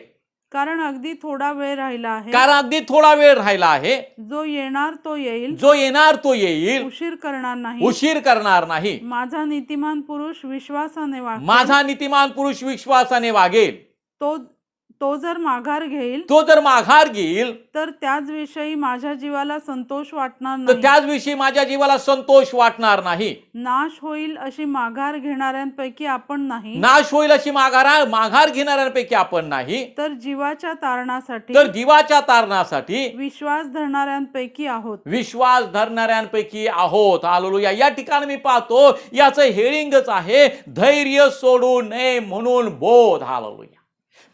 कारण अगदी थोडा वेळ राहिला आहे, कारण अगदी थोडा वेळ राहिला आहे, जो येणार तो येईल, जो येणार तो येईल, उशीर करणार नाही. उशीर करणार नाही. माझा नीतिमान पुरुष विश्वासाने वागेल, माझा नीतिमान पुरुष विश्वासाने वागेल. तो जर माघार घेईल, तो जर माघार घेईल तर त्याच विषयी माझ्या जीवाला संतोष वाटणार तर नाही. त्याच विषयी माझ्या जीवाला संतोष वाटणार नाही. नाश होईल अशी माघार घेणाऱ्यांपैकी आपण नाही, नाश होईल अशी माघार घेणाऱ्यांपैकी आपण नाही, तर जीवाच्या तारणासाठी तर जीवाच्या तारणासाठी विश्वास धरणाऱ्यांपैकी आहोत. विश्वास धरणाऱ्यांपैकी आहोत. हालेलुया. या ठिकाणी मी पाहतो याचं हेडिंगच आहे धैर्य सोडू नये म्हणून बोध. हालेलुया.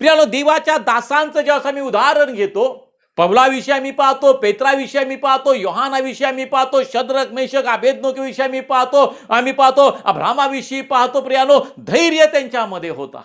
प्रियानो देवाच्या दासांचं जेव्हा मी उदाहरण घेतो, पौलाविषयी मी पाहतो, पेत्राविषयी मी पाहतो, योहानाविषयी मी पाहतो, शद्रक मेषक अबेदनोविषयी मी पाहतो, आम्ही पाहतो अब्रामाविषयी पाहतो. प्रियानो धैर्य त्यांच्यामध्ये होतं.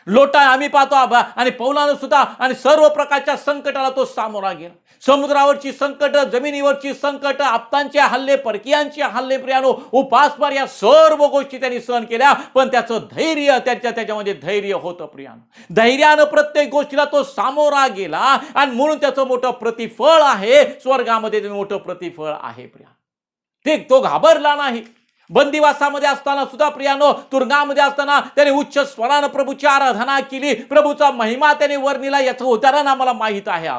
लोटा आम्ही पाहतो आणि पौलानं सुद्धा आणि सर्व प्रकारच्या संकटाला तो सामोरा गेला. समुद्रावरची संकट, जमिनीवरची संकट, आपतांचे हल्ले, परकीयांचे हल्ले, प्रियानो उपासमार, या सर्व गोष्टी त्यांनी सहन केल्या. पण त्याचं धैर्य त्याच्यामध्ये धैर्य होतं. प्रियानो धैर्यानं प्रत्येक गोष्टीला तो सामोरा गेला आणि म्हणून त्याचं मोठं प्रतिफळ आहे स्वर्गामध्ये. मोठं प्रतिफळ आहे. प्रिया तो घाबरला नाही. बंदिवासामध्ये असताना सुद्धा प्रियानो, तुरुंगामध्ये असताना त्याने उच्च स्वरानं प्रभूची आराधना केली, प्रभूचा महिमा त्याने वर्णिला. याचं उदाहरण आम्हाला माहित आहे.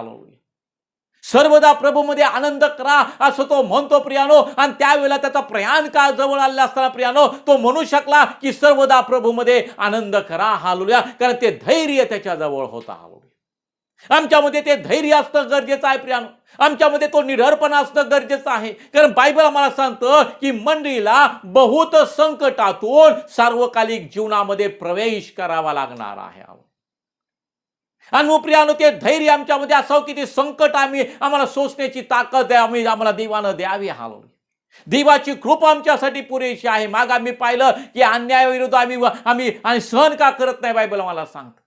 सर्वदा प्रभूमध्ये आनंद करा असं तो म्हणतो. प्रियानो आणि त्यावेळेला त्याचा प्रयाण काळ जवळ आलेला असताना प्रियानो तो म्हणू शकला की सर्वदा प्रभूमध्ये आनंद करा. हालेलुया. कारण ते धैर्य त्याच्या जवळ होता. हालेलुया. आमच्यामध्ये ते धैर्य असणं गरजेचं आहे. प्रियानो आमच्यामध्ये तो निडरपणा असणं गरजेचं आहे. कारण बायबल आम्हाला सांगतं की मंडळीला बहुत संकटातून सार्वकालिक जीवनामध्ये प्रवेश करावा लागणार आहे. आणि प्रियानो ते धैर्य आमच्यामध्ये असावं की ते संकट आम्हाला सोसण्याची ताकद आम्हाला देवानं द्यावी. हालेलुया. देवाची कृपा आमच्यासाठी पुरेशी आहे. माग आम्ही पाहिलं की अन्यायाविरुद्ध आम्ही सहन का करत नाही. बायबल आम्हाला सांगतं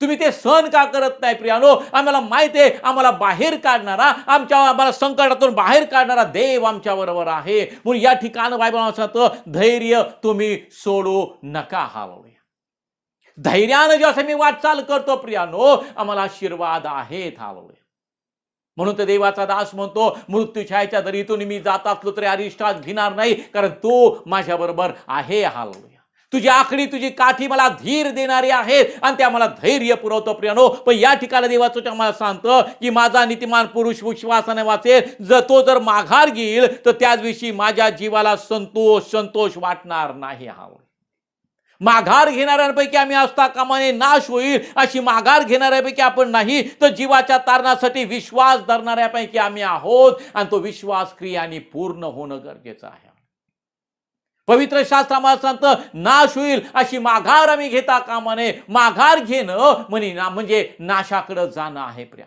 तुम्ही ते सहन का करत नाही. प्रियानो आम्हाला माहिती आहे आम्हाला बाहेर काढणारा, आम्हाला संकटातून बाहेर काढणारा देव आमच्या बरोबर आहे. म्हणून या ठिकाणी बायबल सांगतं धैर्य तुम्ही सोडू नका. हालेलुया. धैर्यानं जेव्हा मी वाटचाल करतो प्रियानो आम्हाला आशीर्वाद आहेत. हालेलुया. म्हणून तर देवाचा दास म्हणतो मृत्यूछायेच्या दरीतून मी जात असलो तरी अरिष्टात घेणार नाही, कारण तू माझ्या बरोबर आहे. हालेलुया. तुझी आखडी, तुझी काठी मला धीर देणारी आहेत आणि त्या मला धैर्य पुरवतो. प्रियानो पण या ठिकाणी देवाचं आम्हाला सांगतं की माझा नीतिमान पुरुष विश्वासाने वाचेल, तो जर माघार घेईल तर त्याच विषयी माझ्या जीवाला संतोष वाटणार नाही. माघार घेणाऱ्यांपैकी आम्ही असता कामा नये, नाश होईल अशी माघार घेणाऱ्यापैकी आपण नाही, तर जीवाच्या तारणासाठी विश्वास धरणाऱ्यापैकी आम्ही आहोत. आणि तो विश्वास क्रियाने पूर्ण होणं गरजेचं आहे. पवित्र शास्त्र आम्हाला सांगतं, नाश होईल अशी माघार आम्ही घेता कामा नये. माघार घेणं म्हणजे नाशाकडे जाणं आहे प्रिया.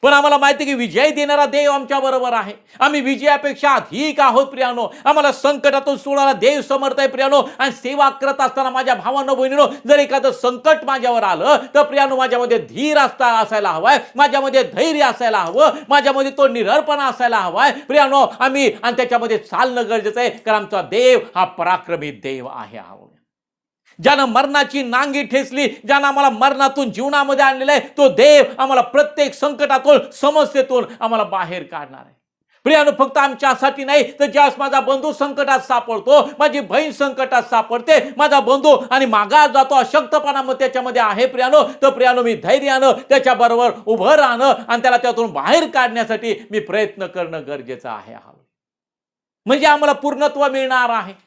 पण आम्हाला माहिती आहे की विजय देणारा देव आमच्या बरोबर आहे. आम्ही विजयापेक्षा अधिक आहोत प्रियानो. आम्हाला संकटातून सोडायला देव समर्थ आहे प्रियानो. आणि सेवा करत असताना माझ्या भावांनो बहिणीनो, जर एखादं संकट माझ्यावर आलं तर प्रियानो माझ्यामध्ये धीर असायला हवाय, माझ्यामध्ये धैर्य असायला हवं, माझ्यामध्ये तो निरळपणा असायला हवाय प्रियानो. आम्ही आणि त्याच्यामध्ये चालणं गरजेचं आहे, कारण आमचा देव हा पराक्रमी देव आहे. ज्यानं मरणाची नांगी ठेचली, ज्यानं आम्हाला मरणातून जीवनामध्ये आणलेलं आहे, तो देव आम्हाला प्रत्येक संकटातून समस्येतून आम्हाला बाहेर काढणार आहे. प्रियानो, फक्त आमच्यासाठी नाही, तर ज्यावेळेस माझा बंधू संकटात सापडतो, माझी बहीण संकटात सापडते, माझा बंधू आणि मागा जातो अशक्तपणामध्ये त्याच्यामध्ये आहे प्रियानो, तर प्रियानो मी धैर्यानं त्याच्याबरोबर उभं राहणं आणि त्याला त्यातून बाहेर काढण्यासाठी मी प्रयत्न करणं गरजेचं आहे. म्हणजे आम्हाला पूर्णत्व मिळणार आहे.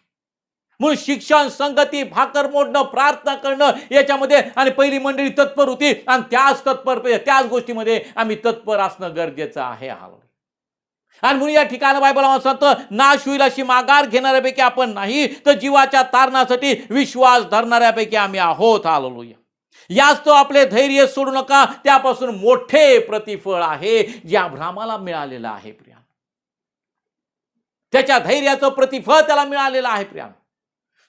म्हणून शिक्षण, संगती, भाकर मोडणं, प्रार्थना करणं याच्यामध्ये आणि पहिली मंडळी तत्पर होती आणि त्याच गोष्टीमध्ये आम्ही तत्पर असणं गरजेचं आहे. आणि म्हणून या ठिकाणी बायबल आम्हाला सांगतं, नाश होईल अशी माघार घेणाऱ्यापैकी आपण नाही, तर जीवाच्या तारणासाठी विश्वास धरणाऱ्यापैकी आम्ही आहोत. हालेलुया. याच तो आपले धैर्य सोडू नका, त्यापासून मोठे प्रतिफळ आहे जे अब्राहामाला मिळालेलं आहे प्रिया. त्याच्या धैर्याचं प्रतिफळ त्याला मिळालेलं आहे प्रिया.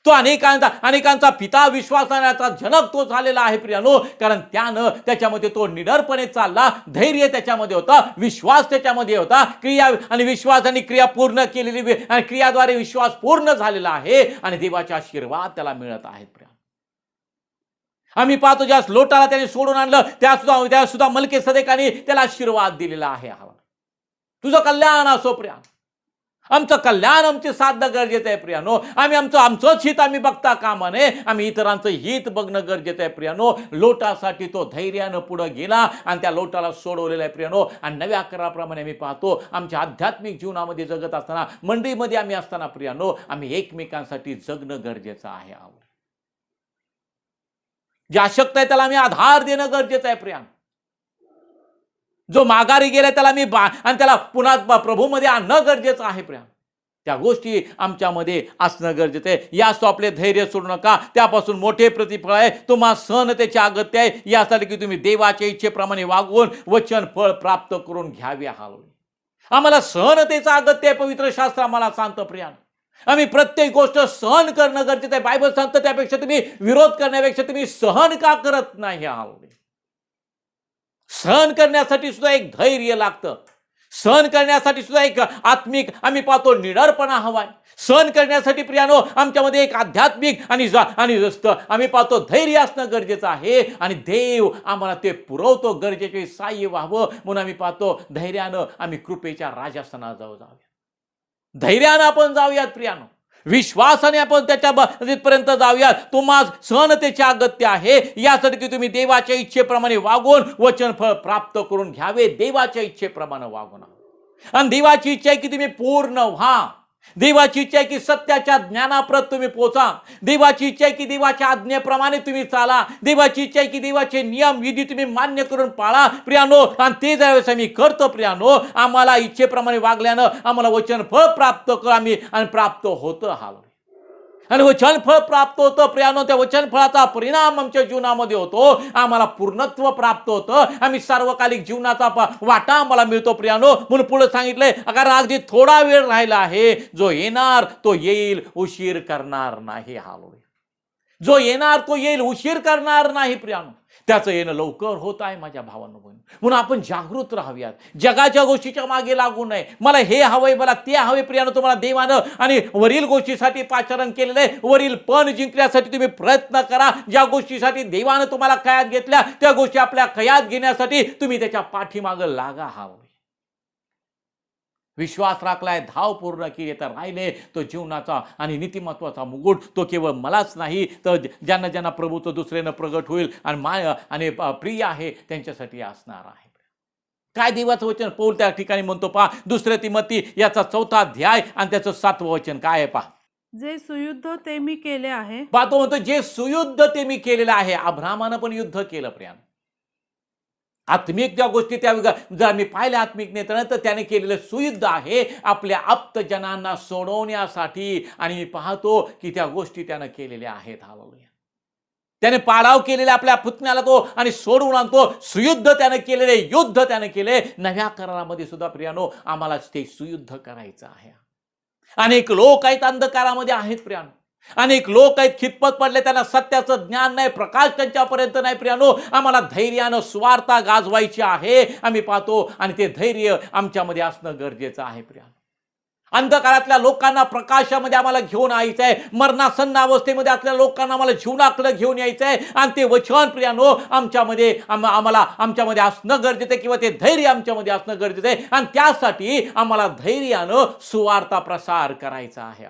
तो अनेकांचा पिता, विश्वासाचा जनक तो झालेला आहे प्रियानो. कारण त्यानं त्याच्यामध्ये तो निडरपणे चालला, धैर्य त्याच्यामध्ये होता, विश्वास त्याच्यामध्ये होता, क्रिया आणि विश्वास आणि क्रिया पूर्ण केलेली आणि क्रियाद्वारे विश्वास पूर्ण झालेला आहे आणि देवाचे आशीर्वाद त्याला मिळत आहेत प्रिया. आम्ही पाहतो ज्या लोटाला त्याने सोडून आणलं, त्या सुद्धा मलकीसदेकाने त्याला आशीर्वाद दिलेला आहे. तुझं कल्याण असो प्रिया. आमचं कल्याण आमचे साधणं गरजेचं आहे प्रियानो. आम्ही आमचंच हित आम्ही बघता कामा नये, आम्ही इतरांचं हित बघणं गरजेचं आहे प्रियानो. लोटासाठी तो धैर्यानं पुढे गेला आणि त्या लोटाला सोडवलेलं आहे प्रियानो. आणि नव्या कराराप्रमाणे आम्ही पाहतो आमच्या आध्यात्मिक जीवनामध्ये जगत असताना, मंडळीमध्ये आम्ही असताना प्रियानो, आम्ही एकमेकांसाठी जगणं गरजेचं आहे. जे अशक्त आहे त्याला आम्ही आधार देणं गरजेचं आहे प्रियानो. जो माघारी गेला त्याला मी आणि त्याला पुन्हा प्रभूमध्ये आणणं गरजेचं आहे प्रिया. त्या गोष्टी आमच्यामध्ये असणं गरजेचं आहे. यास तो आपले धैर्य सोडू नका, त्यापासून मोठे प्रतिफळ आहे. तुम्हा सहनतेची अगत्य आहे, यासाठी की तुम्ही देवाच्या इच्छेप्रमाणे वागवून वचन फळ प्राप्त करून घ्यावे. आम्हाला सहनतेचं अगत्य आहे. पवित्र शास्त्र आम्हाला सांगतं प्रिया, आम्ही प्रत्येक गोष्ट सहन करणं गरजेचं आहे. बायबल सांगतं त्यापेक्षा तुम्ही विरोध करण्यापेक्षा तुम्ही सहन का करत नाही. सहन करण्यासाठी सुद्धा एक धैर्य लागतं. सहन करण्यासाठी सुद्धा एक आत्मिक आम्ही पाहतो निडरपणा हवाय. सहन करण्यासाठी प्रियानो आमच्यामध्ये एक आध्यात्मिक आणि आम्ही पाहतो धैर्य असणं गरजेचं आहे. आणि देव आम्हाला ते पुरवतो. गरजेचे सहाय्य व्हावं म्हणून आम्ही पाहतो धैर्यानं आम्ही कृपेच्या राजस्थानात जाऊयात. धैर्यानं आपण जाऊयात प्रियानो. विश्वासाने आपण त्याच्यापर्यंत जाऊया. तुम्हा सहनतेची अगत्य आहे, यासाठी की तुम्ही देवाच्या इच्छेप्रमाणे वागून वचन फळ प्राप्त करून घ्यावे. देवाच्या इच्छेप्रमाणे वागून. आणि देवाची इच्छा आहे की तुम्ही पूर्ण व्हा. देवाची इच्छा आहे की सत्याच्या ज्ञानाप्रत तुम्ही पोचा. देवाची इच्छा आहे की देवाच्या आज्ञेप्रमाणे तुम्ही चाला. देवाची इच्छा आहे की देवाचे नियम विधी तुम्ही मान्य करून पाळा प्रियानो. आणि ते ज्यावेळेस आम्ही करतो प्रियानो, आम्हाला इच्छेप्रमाणे वागल्यानं आम्हाला वचन फळ प्राप्त आम्ही आणि प्राप्त होतं. आणि वचन फळ प्राप्त होतं प्रियानो. त्या वचन फळाचा परिणाम आमच्या जीवनामध्ये होतो. आम्हाला पूर्णत्व प्राप्त होतं. आम्ही सार्वकालिक जीवनाचा वाटा आम्हाला मिळतो प्रियानो. म्हणून पुढे सांगितलंय, कारण अगदी थोडा वेळ राहिला आहे. जो येणार तो येईल, उशीर करणार नाही. जो येणार तो येईल, उशीर करणार नाही प्रियानो. त्याचं येणं लवकर होत आहे माझ्या भावांनो. म्हणून आपण जागृत राहाव्यात. जगाच्या गोष्टीच्या मागे लागू नये. मला हे हवंय, मला ते हवे प्रियानो. तुम्हाला देवानं आणि वरील गोष्टीसाठी पाचारण केलेलं आहे. वरील पण जिंकण्यासाठी तुम्ही प्रयत्न करा. ज्या गोष्टीसाठी देवानं तुम्हाला कयात घेतल्या त्या गोष्टी आपल्या कयात घेण्यासाठी तुम्ही त्याच्या पाठीमागं लागा. विश्वास राखलाय, धाव पूर्ण केली, तर राहिले तो जीवनाचा आणि नीतिमत्वाचा मुकुट. तो केवळ मलाच नाही, तर ज्यांना ज्यांना प्रभूचं दुसऱ्यानं प्रगट होईल आणि प्रिय आहे त्यांच्यासाठी असणार आहे. काय देवाचं वचन पौल त्या ठिकाणी म्हणतो पहा. 2 तिमोथी याचा 4था अध्याय आणि त्याचं 7वं वचन काय आहे पहा. जे सुयुद्ध ते मी केले आहे. पाहतो म्हणतो जे सुयुद्ध ते मी केलेलं आहे. अब्रामानं पण युद्ध केलं प्रियानो. आत्मिक ज्या गोष्टी त्या जर आम्ही पाहिल्या आत्मिक नेत्यानं तर त्याने केलेलं सुयुद्ध आहे आपल्या आप्तजनांना सोडवण्यासाठी. आणि मी पाहतो की त्या गोष्टी त्यानं केलेल्या आहेत. हालेलुया. त्याने पाडाव केलेल्या आपल्या पुतण्याला तो आणि सोडवून आणतो. सुयुद्ध त्याने केलेले युद्ध त्याने केले. नव्या करारामध्ये सुद्धा प्रियानो आम्हाला ते सुयुद्ध करायचं आहे. अनेक लोक आहेत अंधकारामध्ये आहेत प्रियानो. अनेक लोक आहेत खितपत पडले, त्यांना सत्याचं ज्ञान नाही, प्रकाश त्यांच्यापर्यंत नाही प्रियानो. आम्हाला धैर्यानं स्वार्था गाजवायची आहे आम्ही पाहतो. आणि ते धैर्य आमच्यामध्ये असणं गरजेचं आहे प्रियानो. अंधकारातल्या लोकांना प्रकाशामध्ये आम्हाला घेऊन यायचं आहे. मरणासन्न अवस्थेमध्ये असलेल्या लोकांना आम्हाला जीवनाकडे घेऊन यायचं आहे. आणि ते वचन प्रियानो आमच्यामध्ये आमच्यामध्ये असणं गरजेचं आहे, किंवा ते धैर्य आमच्यामध्ये असणं गरजेचं आहे. आणि त्यासाठी आम्हाला धैर्यानं सुवार्ता प्रसार करायचा आहे.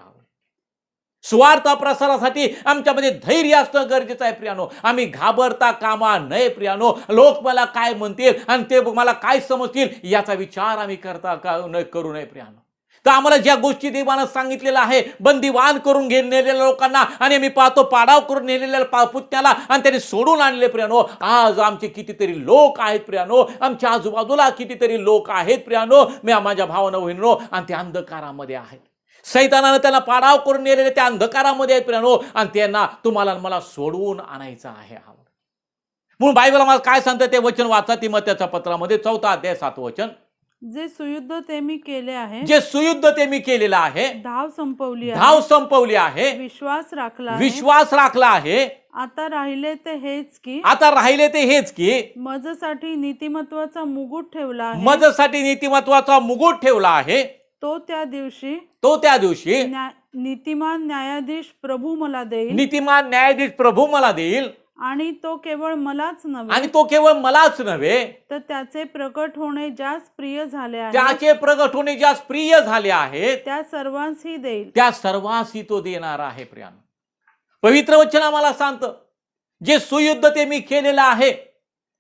सुवार्ता प्रसारासाठी आमच्यामध्ये धैर्य असणं गरजेचं आहे प्रियानो. आम्ही घाबरता कामा नये प्रियानो. लोक मला काय म्हणतील आणि ते मला काय समजतील याचा विचार आम्ही करू नये प्रियानो. तर आम्हाला ज्या गोष्टी देवानं सांगितलेलं आहे, बंदीवान करून नेलेल्या लोकांना आणि आम्ही पाहतो पाडाव करून नेलेल्या पुतण्याला आणि त्यांनी सोडून आणले प्रियानो. आज आमचे कितीतरी लोक आहेत प्रियानो, आमच्या आजूबाजूला कितीतरी लोक आहेत प्रियानो, मी माझ्या भावानं बहिणीनो, आणि ते अंधकारामध्ये आहेत. सैतानानं त्यांना पाडाव करून नेलेले त्या अंधकारामध्ये आहेत प्रियानो. आणि त्यांना तुम्हाला मला सोडवून आणायचं आहे. म्हणून बायबल मला काय सांगतं ते वचन वाचा तिमोथेच्या पत्रामध्ये 4 अध्याय 7 वचन. जे सुयुद्ध ते मी केले आहे. जे सुयुद्ध ते मी केलेलं आहे. धाव संपवली आहे. धाव संपवली आहे. विश्वास राखला आहे. विश्वास राखला आहे. आता राहिले ते हेच की मजसाठी नीतिमत्वाचा मुकुट ठेवला आहे. मजसाठी नीतिमत्वाचा मुकुट ठेवला आहे. तो त्या दिवशी नीतिमान न्यायाधीश प्रभू मला देईल. नीतिमान न्यायाधीश प्रभू मला देईल. आणि तो केवळ मलाच नव्हे तर त्याचे प्रकट होणे ज्यास प्रिय झाले आहे त्या सर्वांसही देईल. त्या सर्वांशी तो देणार आहे प्रियानो. पवित्र वचन आम्हाला सांगतं जे सुयुद्ध ते मी केलेलं आहे.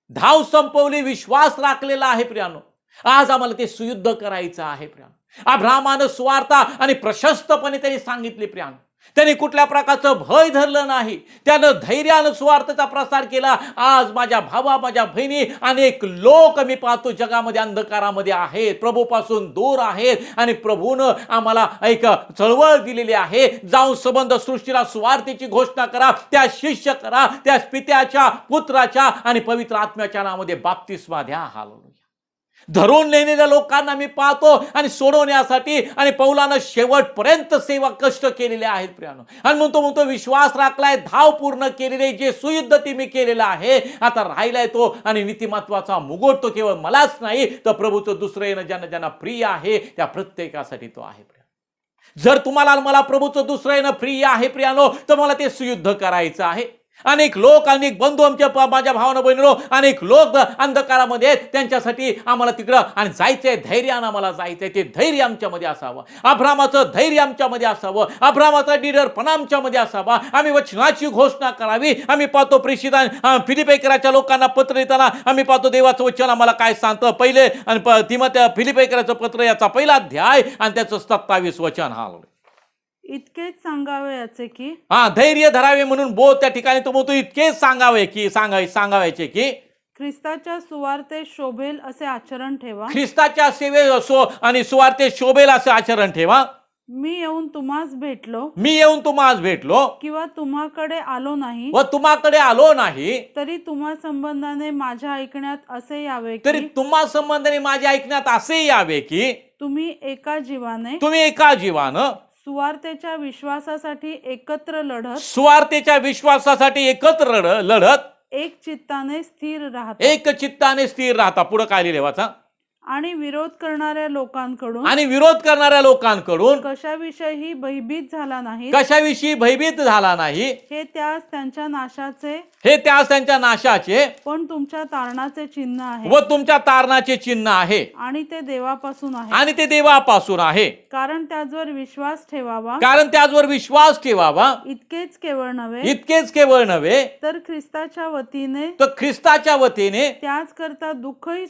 धाव संपवली, विश्वास राखलेला आहे प्रियानो. आज आम्हाला ते सुयुद्ध करायचं आहे प्रियानो. अब्रामानं स्वार्था आणि प्रशस्तपणे त्यांनी सांगितले प्रियानो. त्यांनी कुठल्या प्रकारचं भय धरलं नाही. त्यानं धैर्यानं स्वार्थाचा प्रसार केला. आज माझ्या भावा माझ्या बहिणी अनेक लोक मी पाहतो जगामध्ये अंधकारामध्ये आहेत, प्रभूपासून दूर आहेत. आणि प्रभूनं आम्हाला एक चळवळ दिलेली आहे, जाऊन संबंध सृष्टीला स्वार्थेची घोषणा करा, त्या शिष्य करा, त्या पित्याच्या पुत्राच्या आणि पवित्र आत्म्याच्या नावामध्ये बाप्तिस्मा द्या. हालेलुया. धरून नेलेल्या लोकांना मी पाहतो आणि सोडवण्यासाठी आणि पौलानं शेवटपर्यंत सेवा कष्ट केलेले आहेत प्रियानो. आणि म्हणतो विश्वास राखलाय, धाव पूर्ण केलेले जे सुयुद्ध ते मी केलेलं आहे. आता राहिलाय तो आणि नीतिमत्वाचा मुकुट तो केवळ मलाच नाही तर प्रभूचं दुसरं येणं ज्यांना प्रिय आहे त्या प्रत्येकासाठी तो आहे. जर तुम्हाला मला प्रभूचं दुसरं येणं प्रिय आहे प्रियानो तर मला ते सुयुद्ध करायचं आहे. अनेक लोक अनेक बंधू आमच्या माझ्या भावना बहिणीनो अनेक लोक अंधकारामध्ये आहेत, त्यांच्यासाठी आम्हाला तिकडं आणि जायचंय, धैर्यानं आम्हाला जायचंय. ते धैर्य आमच्यामध्ये असावं. अब्रामाचं धैर्य आमच्यामध्ये असावं. अब्रामाचा निडरपणा आमच्यामध्ये असावा. आम्ही वचनाची घोषणा करावी. आम्ही पाहतो प्रेषितांना फिलिप्पीकराच्या लोकांना पत्र लिहिताना आम्ही पाहतो देवाचं वचन आम्हाला काय सांगतं. पहिले आणि तिमोथेया फिलिप्पीकराचं पत्र याचा 1 अध्याय आणि त्याचं 27 वचन. इतकेच सांगावे याचे की धैर्य धरावे म्हणून त्या ठिकाणी तो म्हणतो इतकेच सांगावायचे की ख्रिस्ताच्या सुवार्तेत शोभेल असे आचरण ठेवा. ख्रिस्ताच्या सेवे आणि सुवार्तेत शोभेल असे आचरण ठेवा. मी येऊन तुम्हास भेटलो किंवा तुम्हाकडे आलो नाही तरी तुम्हा संबंधाने माझ्या ऐकण्यात असे यावे की तुम्ही एका जीवाने सुवार्तेच्या विश्वासासाठी एकत्र लढत एक चित्ताने स्थिर राहता. पुढे काय लिहिले वाचा. आणि विरोध करणाऱ्या लोकांकडून कशाविषयी भयभीत झाला नाही. हे त्यास त्यांच्या नाशाचे पण तुमच्या तारणाचे चिन्ह आहे. आणि ते देवापासून आहे. कारण त्याचवर विश्वास ठेवावा. इतकेच केवळ नव्हे तर ख्रिस्ताच्या वतीने त्याच करता दुःखही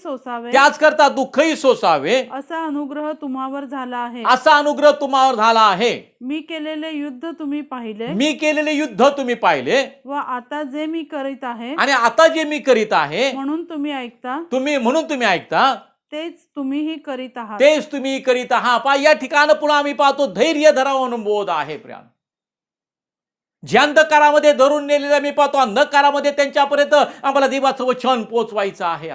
दुःखही सोसावे असा अनुग्रह तुम्हावर झाला आहे. असा अनुग्रह तुम्हावर झाला आहे. मी केलेले युद्ध तुम्ही पाहिले मी केलेले युद्ध तुम्ही पाहिले व आता जे मी करीत आहे आणि आता जे मी करीत आहे म्हणून तुम्ही ऐकता म्हणून तुम्ही ऐकता तेच तुम्हीही करीत आहात. तेच तुम्ही करीत आहात. पहा या ठिकाणी पुन्हा आम्ही पाहतो धैर्य धरावं म्हणून बोध आहे प्रियानो. जे अंधकारामध्ये धरून नेलेलं मी पाहतो, अंधकारामध्ये त्यांच्यापर्यंत आम्हाला देवाचं वचन पोचवायचं आहे.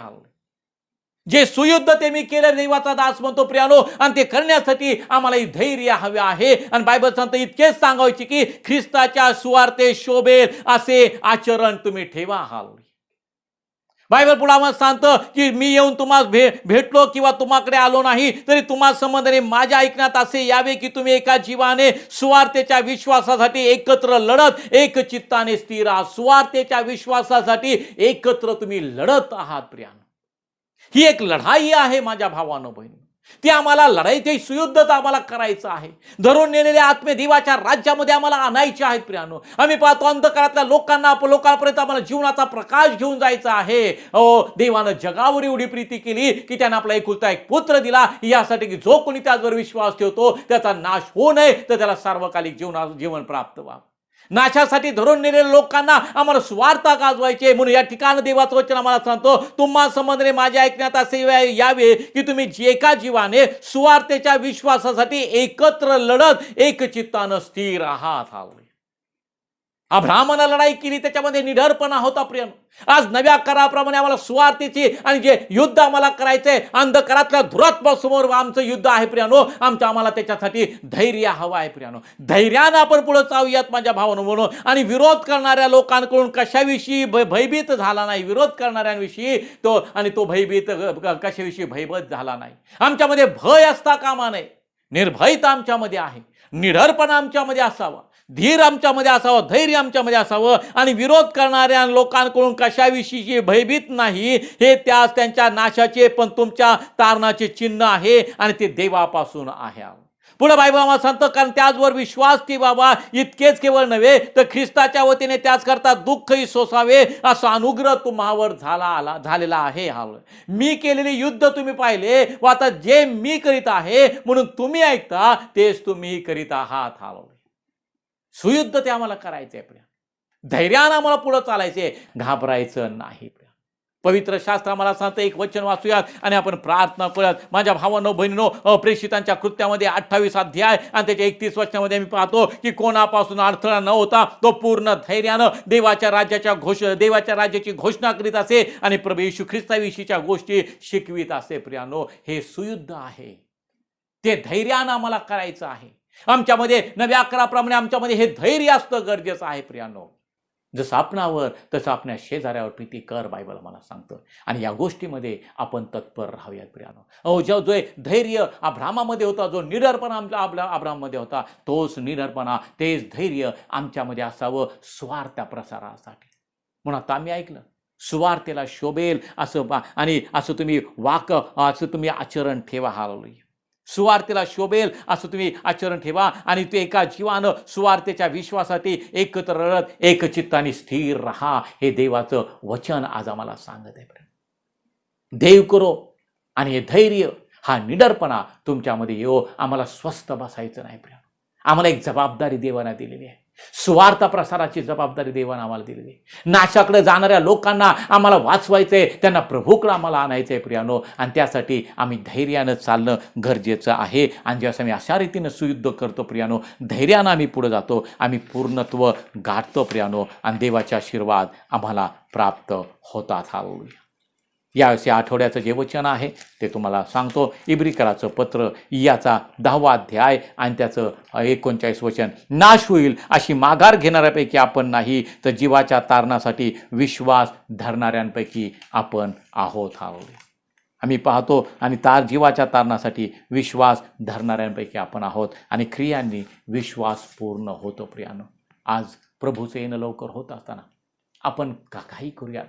जे सुयुद्ध ते मी केलं देवाचा दास म्हणतो प्रियानो, आणि ते करण्यासाठी आम्हाला धैर्य हवे आहे. आणि बायबल सांगतं इतकेच सांगायचे की ख्रिस्ताच्या सुवार्ते शोभेल असे आचरण तुम्ही ठेवा. बायबल पुढे आम्हाला सांगतं की मी येऊन तुम्हाला भेटलो किंवा तुम्हाकडे आलो नाही तरी तुम्हा संबंधाने माझ्या ऐकण्यात असे यावे की तुम्ही एका जीवाने सुवार्तेच्या विश्वासासाठी एकत्र लढत एक चित्ताने स्थिर आहात. सुवार्तेच्या विश्वासासाठी एकत्र तुम्ही लढत आहात प्रियानो. ही एक लढाई आहे माझ्या भावांनो बहिणी. ती आम्हाला लढाईचे सुयुद्ध आम्हाला करायचं आहे. धरून नेलेल्या आत्मदेवाच्या राज्यामध्ये आम्हाला आणायचे आहेत प्रियानो. आम्ही पाहतो अंधकारातल्या लोकांपर्यंत आम्हाला जीवनाचा प्रकाश घेऊन जायचा आहे. देवानं जगावर एवढी प्रीती केली की त्यानं आपला एकुलता एक पुत्र दिला यासाठी की जो कोणी त्याच्यावर विश्वास ठेवतो त्याचा नाश होऊ नये तर त्याला सार्वकालिक जीवन प्राप्त व्हावं. नाशासाठी धरून नेलेल्या लोकांना आम्हाला स्वार्थ गाजवायचे. म्हणून या ठिकाणी देवाचं वचन आम्हाला सांगतो तुम्हा संबंधाने माझ्या ऐकण्यात असे यावे की तुम्ही एका जीवाने सुवार्तेच्या विश्वासासाठी एकत्र लढत एक चित्तानं स्थिर आहात. अब्राहमानं लढाई केली त्याच्यामध्ये निडरपणा होता प्रियानो. आज नव्या कराप्रमाणे आम्हाला सुवार्तेची आणि जे युद्ध आम्हाला करायचंय अंधकारातल्या धुरात्मासमोर आमचं युद्ध आहे प्रियानो. आम्हाला त्याच्यासाठी धैर्य हवं आहे प्रियानो. धैर्यानं आपण पुढे चालूयात माझ्या भावानं म्हणून. आणि विरोध करणाऱ्या लोकांकडून कशाविषयी भयभीत झाला नाही. विरोध करणाऱ्यांविषयी तो भयभीत कशाविषयी भयभीत झाला नाही. आमच्यामध्ये भय असता कामा नये. निर्भयता आमच्यामध्ये आहे. निडरपणा आमच्यामध्ये असावा. धीर आमच्यामध्ये असावं. धैर्य आमच्यामध्ये असावं. आणि विरोध करणाऱ्या लोकांकडून कशाविषयी भयभीत नाही. हे त्यांच्या नाशाचे पण तुमच्या तारणाचे चिन्ह आहे आणि ते देवापासून आहे. पुढे बायबल आम्हाला सांगतं कारण त्याचवर विश्वास ठेवावा. इतकेच केवळ नव्हे तर ख्रिस्ताच्या वतीने त्याच करता दुःखही सोसावे असा अनुग्रह तुम्हावर झालेला आहे. मी केलेले युद्ध तुम्ही पाहिले व आता जे मी करीत आहे म्हणून तुम्ही ऐकता तेच तुम्ही करीत आहात. सुयुद्ध ते आम्हाला करायचंय. धैर्यानं आम्हाला पुढे चालायचंय. घाबरायचं नाही. पवित्र शास्त्र आम्हाला सांगतं एक वचन वाचूयात आणि आपण प्रार्थना करूयात. माझ्या भावांनो बहिणींनो प्रेषितांच्या कृत्यामध्ये 28 अध्याय आणि त्याच्या 31 वचनामध्ये मी पाहतो की कोणापासून अडथळा न होता तो पूर्ण धैर्यानं देवाच्या राज्याची घोषणा करीत असे आणि प्रभू येशू ख्रिस्ताविषयीच्या गोष्टी शिकवित असे. प्रियानो हे सुयुद्ध आहे. ते धैर्यानं आम्हाला करायचं आहे. आमच्यामध्ये नव्या कराप्रमाणे आमच्यामध्ये हे धैर्य असतं गरजेचं आहे प्रियानो. जसं आपणावर तसं आपल्या शेजाऱ्यावर प्रीती कर बायबल मला सांगतं. आणि या गोष्टीमध्ये आपण तत्पर राहूयात प्रियानो. जो धैर्य अब्रामामध्ये होता, जो निडरपणा अब्राममध्ये होता, तोच निडरपणा तेच धैर्य आमच्यामध्ये असावं स्वार्थ प्रसारासाठी. म्हणून आता आम्ही ऐकलं सुवार्तेला शोभेल असं आणि असं तुम्ही आचरण ठेवा. हालेलुया. सुवार्तेला शोभेल असं तुम्ही आचरण ठेवा आणि ते एका जीवानं सुवार्तेच्या विश्वासाठी एकत्र रडत एक चित्ताने स्थिर राहा. हे देवाचं वचन आज आम्हाला सांगत आहे. देव करो आणि हे धैर्य हा निडरपणा तुमच्यामध्ये येऊ. आम्हाला स्वस्थ बसायचं नाही. आम्हाला एक जबाबदारी देवाने दिलेली आहे. सुवार्थ प्रसाराची जबाबदारी देवाने आम्हाला दिलेली आहे. नाशाकडे जाणाऱ्या लोकांना आम्हाला वाचवायचंय. त्यांना प्रभूकडे आम्हाला आणायचंय प्रियानो. आणि त्यासाठी आम्ही धैर्यानं चालणं गरजेचं आहे. आणि जसं आम्ही अशा रीतीनं सुयुद्ध करतो प्रियानो धैर्यानं आम्ही पुढे जातो. आम्ही पूर्णत्व गाठतो प्रियानो आणि देवाचे आशीर्वाद आम्हाला प्राप्त होतात. हालेलुया. या आठवड्याचं जे वचन आहे ते तुम्हाला सांगतो. इब्रिकराचं पत्र याचा 10वा अध्याय आणि त्याचं 39 वचन. नाश होईल अशी माघार घेणाऱ्यापैकी आपण नाही तर जीवाच्या तारणासाठी विश्वास धरणाऱ्यांपैकी आपण आहोत. आम्ही पाहतो आणि जीवाच्या तारणासाठी विश्वास धरणाऱ्यांपैकी आपण आहोत आणि क्रियांनी विश्वास पूर्ण होतो. प्रियानो आज प्रभूचं येणं लवकर होत असताना आपण काही करूयात.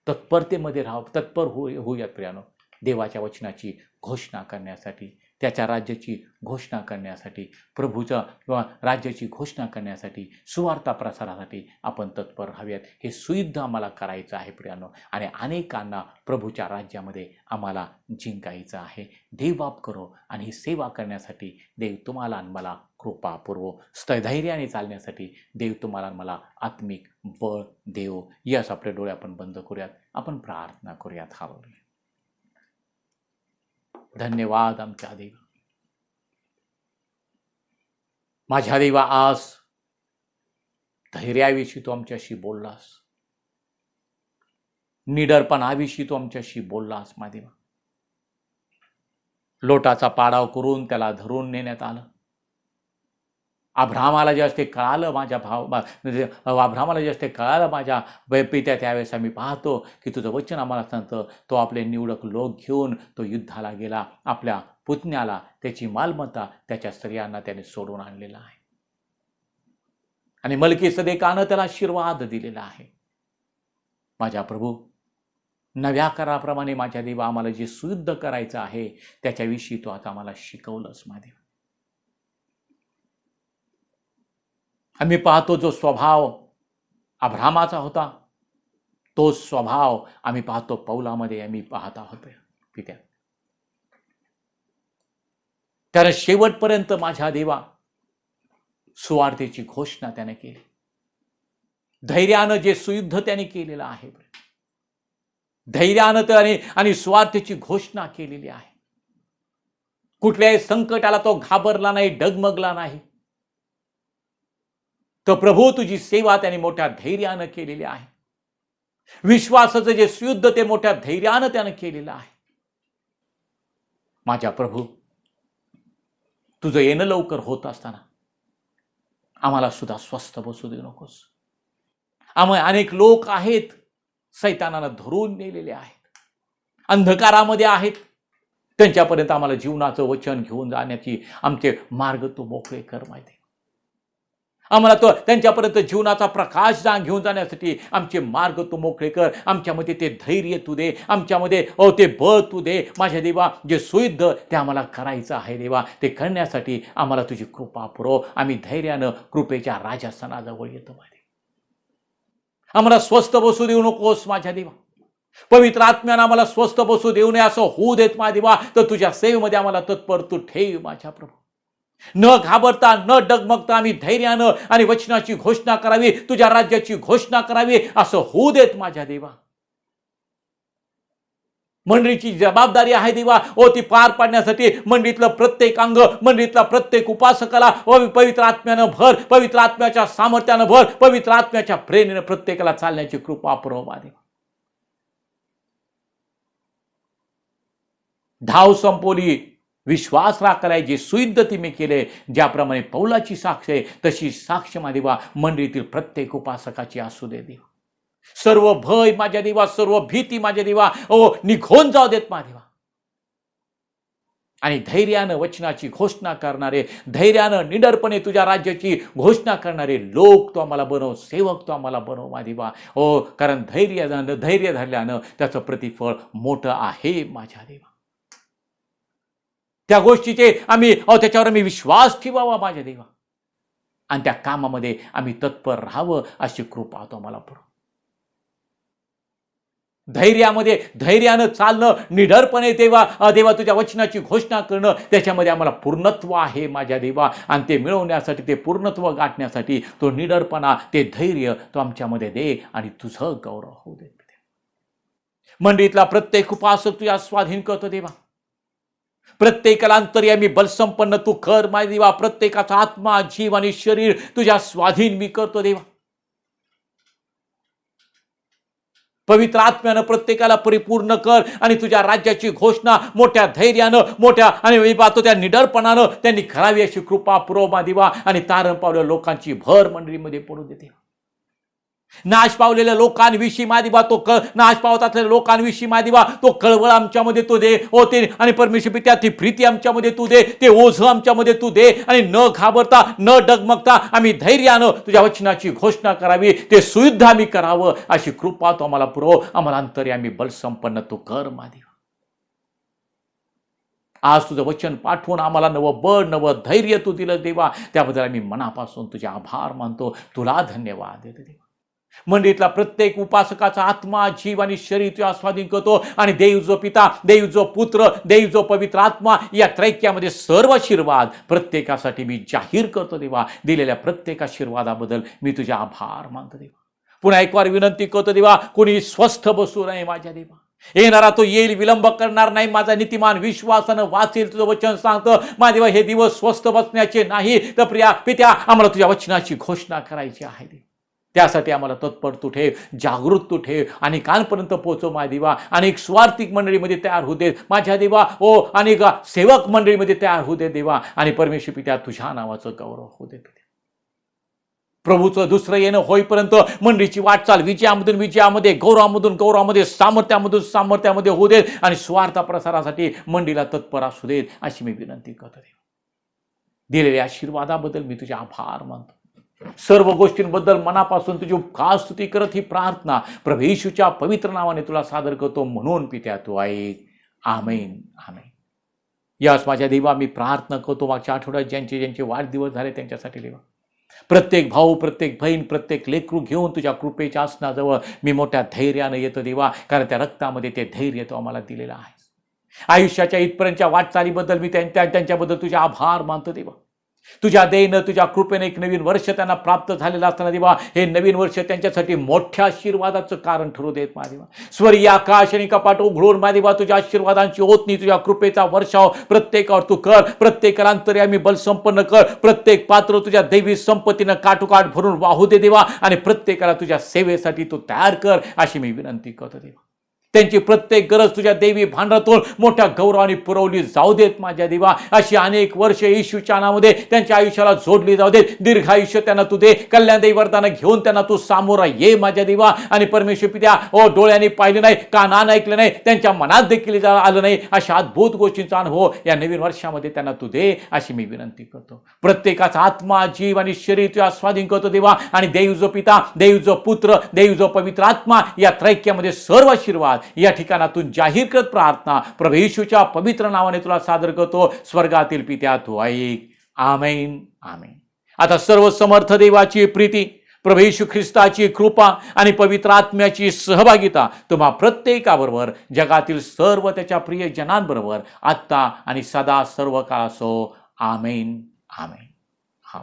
तत्परतेमध्ये तत्पर होऊयात प्रियानो. देवाच्या वचनाची घोषणा करण्यासाठी त्याच्या राज्याची घोषणा करण्यासाठी, प्रभूच्या किंवा राज्याची घोषणा करण्यासाठी, सुवार्ता प्रसारासाठी आपण तत्पर राहाव्यात. हे सुयुद्ध आम्हाला करायचं आहे प्रियानो, आणि अनेकांना प्रभूच्या राज्यामध्ये आम्हाला जिंकायचं आहे. देव बाप करो, आणि ही सेवा करण्यासाठी देव तुम्हाला आणि मला कृपा पुरवो. स्थैर्याने चालण्यासाठी देव तुम्हाला आणि मला आत्मिक बळ देव. यस, आपले डोळे आपण बंद करूयात, आपण प्रार्थना करूयात. हालेलुया. धन्यवाद आमच्या देवा. माझ्या देवा, आज धैर्याविषयी तू आमच्याशी बोललास, निडरपणाविषयी तू आमच्याशी बोललास. माझ्या देवा, लोटाचा पाडाव करून त्याला धरून नेण्यात आलं. अब्रामाला जेव्हा ते कळालं, माझ्या अब्रामाला जेव्हा ते कळालं माझ्या पित्या, त्यावेळेस आम्ही पाहतो की तुझं वचन आम्हाला सांगतं, तो आपले निवडक लोक घेऊन तो युद्धाला गेला. आपल्या पुतण्याला, त्याची मालमत्ता, त्याच्या स्त्रियांना त्याने सोडून आणलेला आहे, आणि मलकीसदेकानं त्याला आशीर्वाद दिलेला आहे. माझ्या प्रभू, नव्या कराप्रमाणे माझ्या देवा आम्हाला जे सुयुद्ध करायचं आहे त्याच्याविषयी तू आता आम्हाला शिकवलंस. माझ्या आम्ही पाहतो जो स्वभाव अब्रामाचा होता, तो स्वभाव आम्ही पाहतो पौलामध्ये आम्ही पाहत आहोत पित्या. त्यानं शेवटपर्यंत माझ्या देवा सुवार्तेची घोषणा त्याने केली. धैर्यानं जे सुयुद्ध त्याने केलेलं आहे, धैर्यानं त्याने आणि स्वार्थेची घोषणा केलेली आहे. कुठल्याही संकटाला तो घाबरला नाही, डगमगला नाही. तर प्रभू, तुझी सेवा त्याने मोठ्या धैर्यानं केलेली आहे. विश्वासाचं जे सुयुद्ध ते मोठ्या धैर्यानं त्यानं केलेलं आहे. माझ्या प्रभू, तुझं येणं लवकर होत असताना आम्हाला सुद्धा स्वस्थ बसू देऊ नकोस. आम्ही अनेक लोक आहेत सैतानानं धरून नेलेले आहेत, अंधकारामध्ये आहेत. त्यांच्यापर्यंत आम्हाला जीवनाचं वचन घेऊन जाण्याची आमचे मार्ग तू मोकळे कर. माहिती आम्हाला तो त्यांच्यापर्यंत जीवनाचा प्रकाश घेऊन जाण्यासाठी आमचे मार्ग तू मोकळे कर. आमच्यामध्ये ते धैर्य तू दे, आमच्यामध्ये ते बळ तू दे. माझ्या देवा, जे सुयुद्ध ते आम्हाला करायचं आहे देवा, ते करण्यासाठी आम्हाला तुझी कृपा पुरव. आम्ही धैर्यानं कृपेच्या राजासनाजवळ येतो. माझ्या आम्हाला स्वस्थ बसू देऊ नकोस. माझ्या देवा, पवित्र आत्म्यानं आम्हाला स्वस्थ बसू देऊ नये असं होऊ देत माझ्या देवा. तर तुझ्या सेवेमध्ये आम्हाला तत्पर तू ठेव. माझ्या प्रभू, न घाबरता, न डगमगता आम्ही धैर्यानं आणि वचनाची घोषणा करावी, तुझ्या राज्याची घोषणा करावी असं होऊ देत माझ्या देवा. मंडळीची जबाबदारी आहे देवा, ती पार पाडण्यासाठी मंडळीतलं प्रत्येक अंग, मंडळीतला प्रत्येक उपासकाला पवित्र आत्म्यानं भर, पवित्र आत्म्याच्या सामर्थ्यानं भर, पवित्र आत्म्याच्या प्रेरणेनं प्रत्येकाला चालण्याची कृपा पुरव. देवा, धाव संपवली, विश्वास राखायला जे सुयुद्ध तुम्ही केले, ज्याप्रमाणे पौलाची साक्ष आहे तशी साक्ष माझ्या देवा मंडळीतील प्रत्येक उपासकाची असू दे. देवा, सर्व भय माझ्या देवा, सर्व भीती माझ्या देवा निघून जाऊ देत माझ्या देवा. आणि धैर्यानं वचनाची घोषणा करणारे, धैर्यानं निडरपणे तुझ्या राज्याची घोषणा करणारे लोक तो आम्हाला बनव, सेवक तो आम्हाला बनव माझ्या देवा. कारण धैर्य धरल्यानं त्याचं प्रतिफळ मोठं आहे माझ्या देवा. त्या गोष्टीचे त्याच्यावर आम्ही विश्वास ठेवावा माझ्या देवा, आणि त्या कामामध्ये आम्ही तत्पर राहावं अशी कृपा तो आम्हाला पुरव. धैर्यानं चालणं, निडरपणे देवा तुझ्या वचनाची घोषणा करणं, त्याच्यामध्ये आम्हाला पूर्णत्व आहे माझ्या देवा. आणि ते मिळवण्यासाठी, ते पूर्णत्व गाठण्यासाठी तो निडरपणा, ते धैर्य तो आमच्यामध्ये दे, आणि तुझं गौरव होऊ दे. मंडळीतला प्रत्येक उपासक तुझ्या स्वाधीन करतो देवा. प्रत्येकाला अंतर्यामी बलसंपन्न तू कर माझ्या देवा. प्रत्येकाचा आत्मा, जीव आणि शरीर तुझ्या स्वाधीन मी करतो देवा. पवित्र आत्म्यानं प्रत्येकाला परिपूर्ण कर, आणि तुझ्या राज्याची घोषणा मोठ्या धैर्यानं, मोठ्या आणि पाहतो त्या निडरपणानं त्यांनी करावी अशी कृपा पुरव माझ्या देवा. आणि तारण पावलेल्या लोकांची भर मंडळीमध्ये पडू देते. नाश पावलेल्या लोकांविषयी मादिवा तो नाश पावत असलेल्या लोकांविषयी मादिवा तो कळवळ आमच्यामध्ये तू दे. ते आणि परमेश्वर पित्या ती प्रीती आमच्यामध्ये तू दे, ते ओझं आमच्यामध्ये तू दे. आणि न घाबरता, न डगमगता आम्ही धैर्यानं तुझ्या वचनाची घोषणा करावी, ते सुयुद्ध आम्ही करावं अशी कृपा तो आम्हाला पुरव. आम्हाला अंतर्यामी बल संपन्न तू कर मादिवा. आज तुझं वचन पाठवून आम्हाला नवं बळ, नवं धैर्य तू दिलं देवा, त्याबद्दल आम्ही मनापासून तुझे आभार मानतो. तुला धन्यवाद देतो देवा. मंडळीतला प्रत्येक उपासकाचा आत्मा, जीव आणि शरीर तुझ्या स्वाधीन करतो आणि देव जो पिता, देव जो पुत्र, देव जो पवित्र आत्मा या त्रैक्यामध्ये सर्व आशीर्वाद प्रत्येकासाठी मी जाहीर करतो देवा. दिलेल्या प्रत्येक आशीर्वादाबद्दल मी तुझे आभार मानतो देवा. पुन्हा एक वार विनंती करतो देवा, कोणी स्वस्थ बसू नये माझ्या देवा. येणारा तो येईल, विलंब करणार नाही. माझा नीतिमान विश्वासानं वाचेल. तुझं वचन सांगतं माझ्या देवा, हे दिवस स्वस्थ बसण्याचे नाही तर प्रिया पित्या आम्हाला तुझ्या वचनाची घोषणा करायची आहे. त्यासाठी आम्हाला तत्पर तू ठेव, जागृत तू ठेव आणि कानपर्यंत पोहोचव माझ्या देवा. अनेक स्वार्थिक मंडळीमध्ये तयार होऊ देत माझ्या देवा. ओ अनेक सेवक मंडळीमध्ये तयार होऊ दे देवा. आणि परमेश्वर पित्या तुझ्या नावाचं गौरव होऊ दे. प्रभूचं दुसरं येणं होईपर्यंत मंडळीची वाटचाल विजयामधून विजयामध्ये, गौरवामधून गौरवामध्ये, सामर्थ्यामधून सामर्थ्यामध्ये होऊ देत आणि स्वार्थ प्रसारासाठी मंडळीला तत्पर असू देत अशी मी विनंती करतो. दिलेल्या आशीर्वादाबद्दल मी तुझे आभार मानतो. सर्व गोष्टींबद्दल मनापासून तुझी उपकार स्तुती करत ही प्रार्थना प्रभू येशूच्या पवित्र नावाने तुला सादर करतो. म्हणून पित्या तू ऐक. आमेन आमेन. यास माझ्या देवा मी प्रार्थना करतो मागच्या आठवड्यात ज्यांचे ज्यांचे वाढदिवस झाले त्यांच्यासाठी देवा. प्रत्येक भाऊ, प्रत्येक बहीण, प्रत्येक लेकरू घेऊन तुझ्या कृपेच्या आसनाजवळ मी मोठ्या धैर्यानं येतो देवा. कारण त्या रक्तामध्ये ते धैर्य तो आम्हाला दिलेलं आहे. आयुष्याच्या इथपर्यंतच्या वाटचालीबद्दल मी त्यांच्याबद्दल तुझे आभार मानतो देवा. तुझ्या देणं, तुझ्या कृपेने एक नवीन वर्ष त्यांना प्राप्त झालेलं असताना देवा, हे नवीन वर्ष त्यांच्यासाठी मोठ्या आशीर्वादाचं कारण ठरू देत माझेवा. स्वर्गीय आकाश आणि कपाट उघडून माझेवा तुझ्या आशीर्वादांची ओतनी, तुझ्या कृपेचा वर्षाव प्रत्येकावर तू कर. प्रत्येकाला अंतर्यामी बल संपन्न कर. प्रत्येक पात्र तुझ्या दैवी संपत्तीनं काठोकाठ भरून वाहू दे देवा. आणि प्रत्येकाला तुझ्या सेवेसाठी तू तयार कर अशी मी विनंती करतो देवा. त्यांची प्रत्येक गरज तुझ्या देवी भांडारातून मोठ्या गौरवाने पुरवली जाऊ देत माझ्या देवा. अशी अनेक वर्ष येशूच्या नावामध्ये त्यांच्या आयुष्याला जोडली जाऊ देत. दीर्घ आयुष्य त्यांना तू दे. कल्याणदेवी वरदानं घेऊन त्यांना तू सामोरा ये माझ्या देवा. आणि परमेश्वर पित्या ओ डोळ्यांनी पाहिलं नाही, कानानं ऐकलं नाही, त्यांच्या मनात देखील आलं नाही अशा अद्भुत गोष्टींचा अनुभव या नवीन वर्षामध्ये त्यांना तू दे अशी मी विनंती करतो. प्रत्येकाचा आत्मा, जीव आणि शरीर तुझ्या स्वाधीन करतो देवा. आणि देव जो पिता, देव जो पुत्र, देव जो पवित्र आत्मा या त्रैक्यामध्ये सर्व आशीर्वाद या ठिकाणातून जाहीर करत प्रार्थना प्रभू येशूच्या पवित्र नावाने तुला सादर करतो. स्वर्गातील पित्या तू ऐक. आमेन आमेन. आता सर्व समर्थ देवाची प्रीती, प्रभू येशू ख्रिस्ताची कृपा आणि पवित्र आत्म्याची सहभागिता तुम्हा प्रत्येकाबरोबर, जगातील सर्व त्याच्या प्रिय जनांबरोबर आत्ता आणि सदा सर्व काळ असो. आमेन आमेन. हा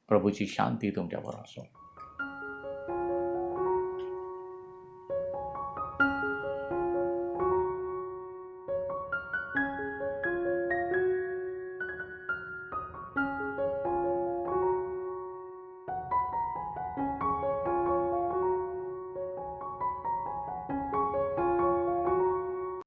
प्रभूची शांती तुमच्याबरोबर असो.